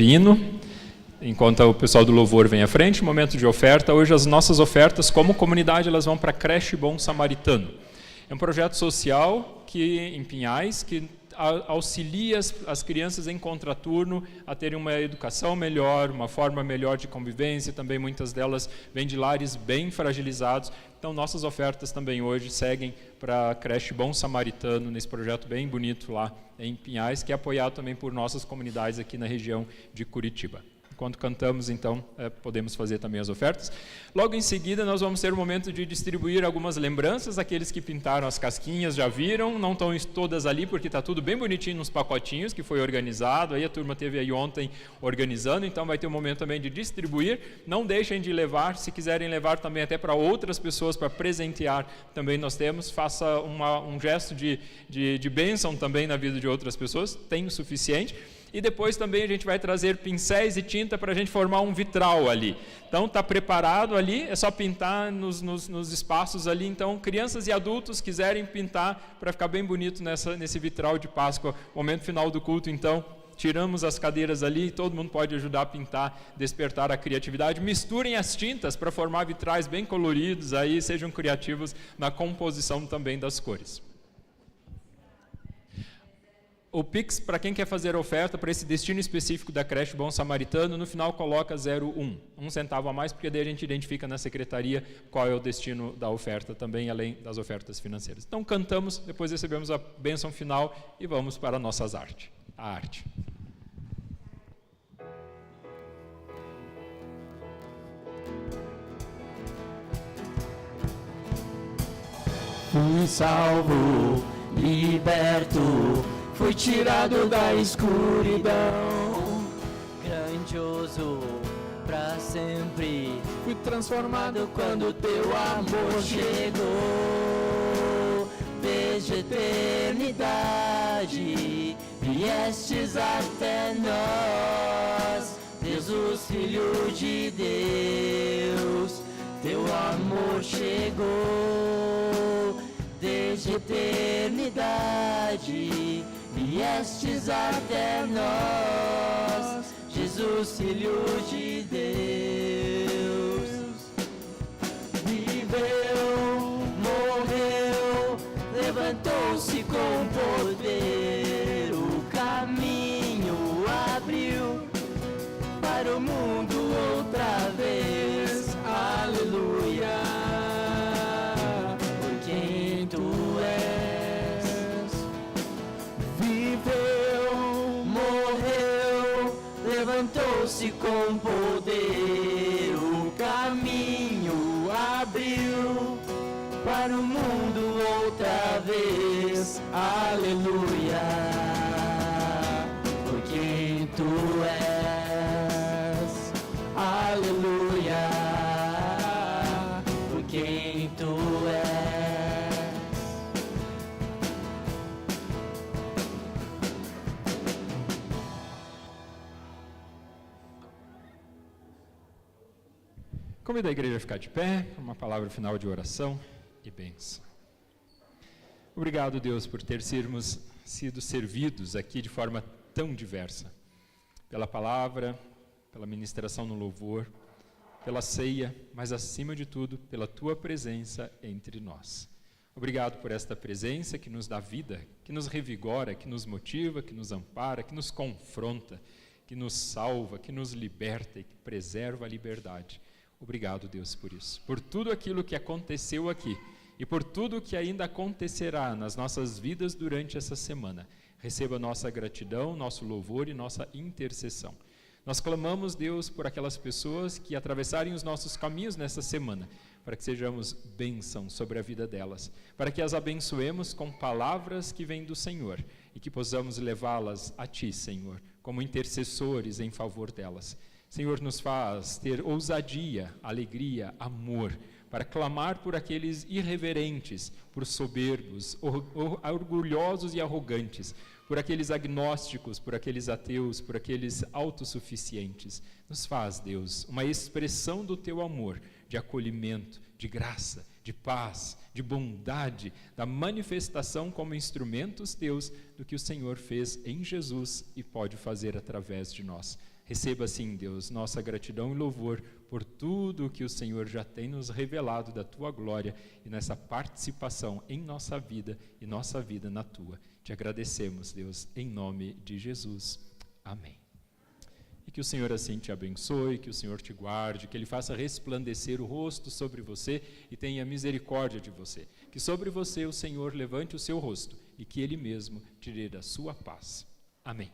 hino, enquanto o pessoal do louvor vem à frente, momento de oferta. Hoje as nossas ofertas, como comunidade, elas vão para a Creche Bom Samaritano. É um projeto social em Pinhais, que auxilia as crianças em contraturno a terem uma educação melhor, uma forma melhor de convivência. Também muitas delas vêm de lares bem fragilizados. Então, nossas ofertas também hoje seguem para a Creche Bom Samaritano, nesse projeto bem bonito lá em Pinhais, que é apoiado também por nossas comunidades aqui na região de Curitiba. Enquanto cantamos, então, podemos fazer também as ofertas. Logo em seguida, nós vamos ter o momento de distribuir algumas lembranças. Aqueles que pintaram as casquinhas já viram, não estão todas ali, porque está tudo bem bonitinho nos pacotinhos, que foi organizado. Aí a turma teve aí ontem organizando, então vai ter um momento também de distribuir. Não deixem de levar, se quiserem levar também até para outras pessoas, para presentear, também nós temos. Faça um gesto de bênção também na vida de outras pessoas, tem o suficiente. E depois também a gente vai trazer pincéis e tinta para a gente formar um vitral ali. Então está preparado ali, é só pintar nos espaços ali. Então crianças e adultos quiserem pintar para ficar bem bonito nesse vitral de Páscoa. Momento final do culto, então, tiramos as cadeiras ali, todo mundo pode ajudar a pintar, despertar a criatividade. Misturem as tintas para formar vitrais bem coloridos, aí sejam criativos na composição também das cores. O Pix, para quem quer fazer a oferta para esse destino específico da Creche Bom Samaritano, no final coloca 01, 1 centavo a mais, porque daí a gente identifica na secretaria qual é o destino da oferta também, além das ofertas financeiras. Então cantamos, depois recebemos a bênção final e vamos para a nossa arte. Fui salvo, liberto, fui tirado da escuridão, grandioso pra sempre, fui transformado quando teu amor chegou. Desde a eternidade viestes até nós, Jesus, Filho de Deus, teu amor chegou. Desde a eternidade viestes até nós, Jesus, Filho de Deus. Viveu, morreu, levantou-se com poder, o caminho abriu para o mundo outra vez. Aleluia, por quem tu és. Viveu, morreu, levantou-se com poder, o caminho abriu para o mundo outra vez. Aleluia, por quem tu és. Aleluia, por quem tu és. Convido a igreja a ficar de pé, uma palavra final de oração e bênção. Obrigado, Deus, por termos sido servidos aqui de forma tão diversa. Pela palavra, pela ministração no louvor, pela ceia, mas acima de tudo, pela Tua presença entre nós. Obrigado por esta presença que nos dá vida, que nos revigora, que nos motiva, que nos ampara, que nos confronta, que nos salva, que nos liberta e que preserva a liberdade. Obrigado, Deus, por isso, por tudo aquilo que aconteceu aqui e por tudo que ainda acontecerá nas nossas vidas durante essa semana. Receba nossa gratidão, nosso louvor e nossa intercessão. Nós clamamos, Deus, por aquelas pessoas que atravessarem os nossos caminhos nessa semana, para que sejamos bênção sobre a vida delas, para que as abençoemos com palavras que vêm do Senhor e que possamos levá-las a Ti, Senhor, como intercessores em favor delas. Senhor, nos faz ter ousadia, alegria, amor, para clamar por aqueles irreverentes, por soberbos, orgulhosos e arrogantes, por aqueles agnósticos, por aqueles ateus, por aqueles autossuficientes. Nos faz, Deus, uma expressão do Teu amor, de acolhimento, de graça, de paz, de bondade, da manifestação como instrumentos teus do que o Senhor fez em Jesus e pode fazer através de nós. Receba, sim, Deus, nossa gratidão e louvor por tudo o que o Senhor já tem nos revelado da tua glória e nessa participação em nossa vida e nossa vida na tua. Te agradecemos, Deus, em nome de Jesus. Amém. E que o Senhor assim te abençoe, que o Senhor te guarde, que Ele faça resplandecer o rosto sobre você e tenha misericórdia de você. Que sobre você o Senhor levante o seu rosto e que Ele mesmo te dê da sua paz. Amém.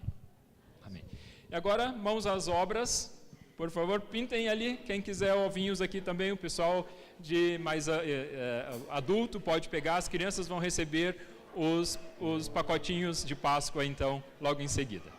Amém. E agora, mãos às obras. Por favor, pintem ali. Quem quiser ovinhos aqui também, o pessoal de mais adulto pode pegar. As crianças vão receber os pacotinhos de Páscoa, então, logo em seguida.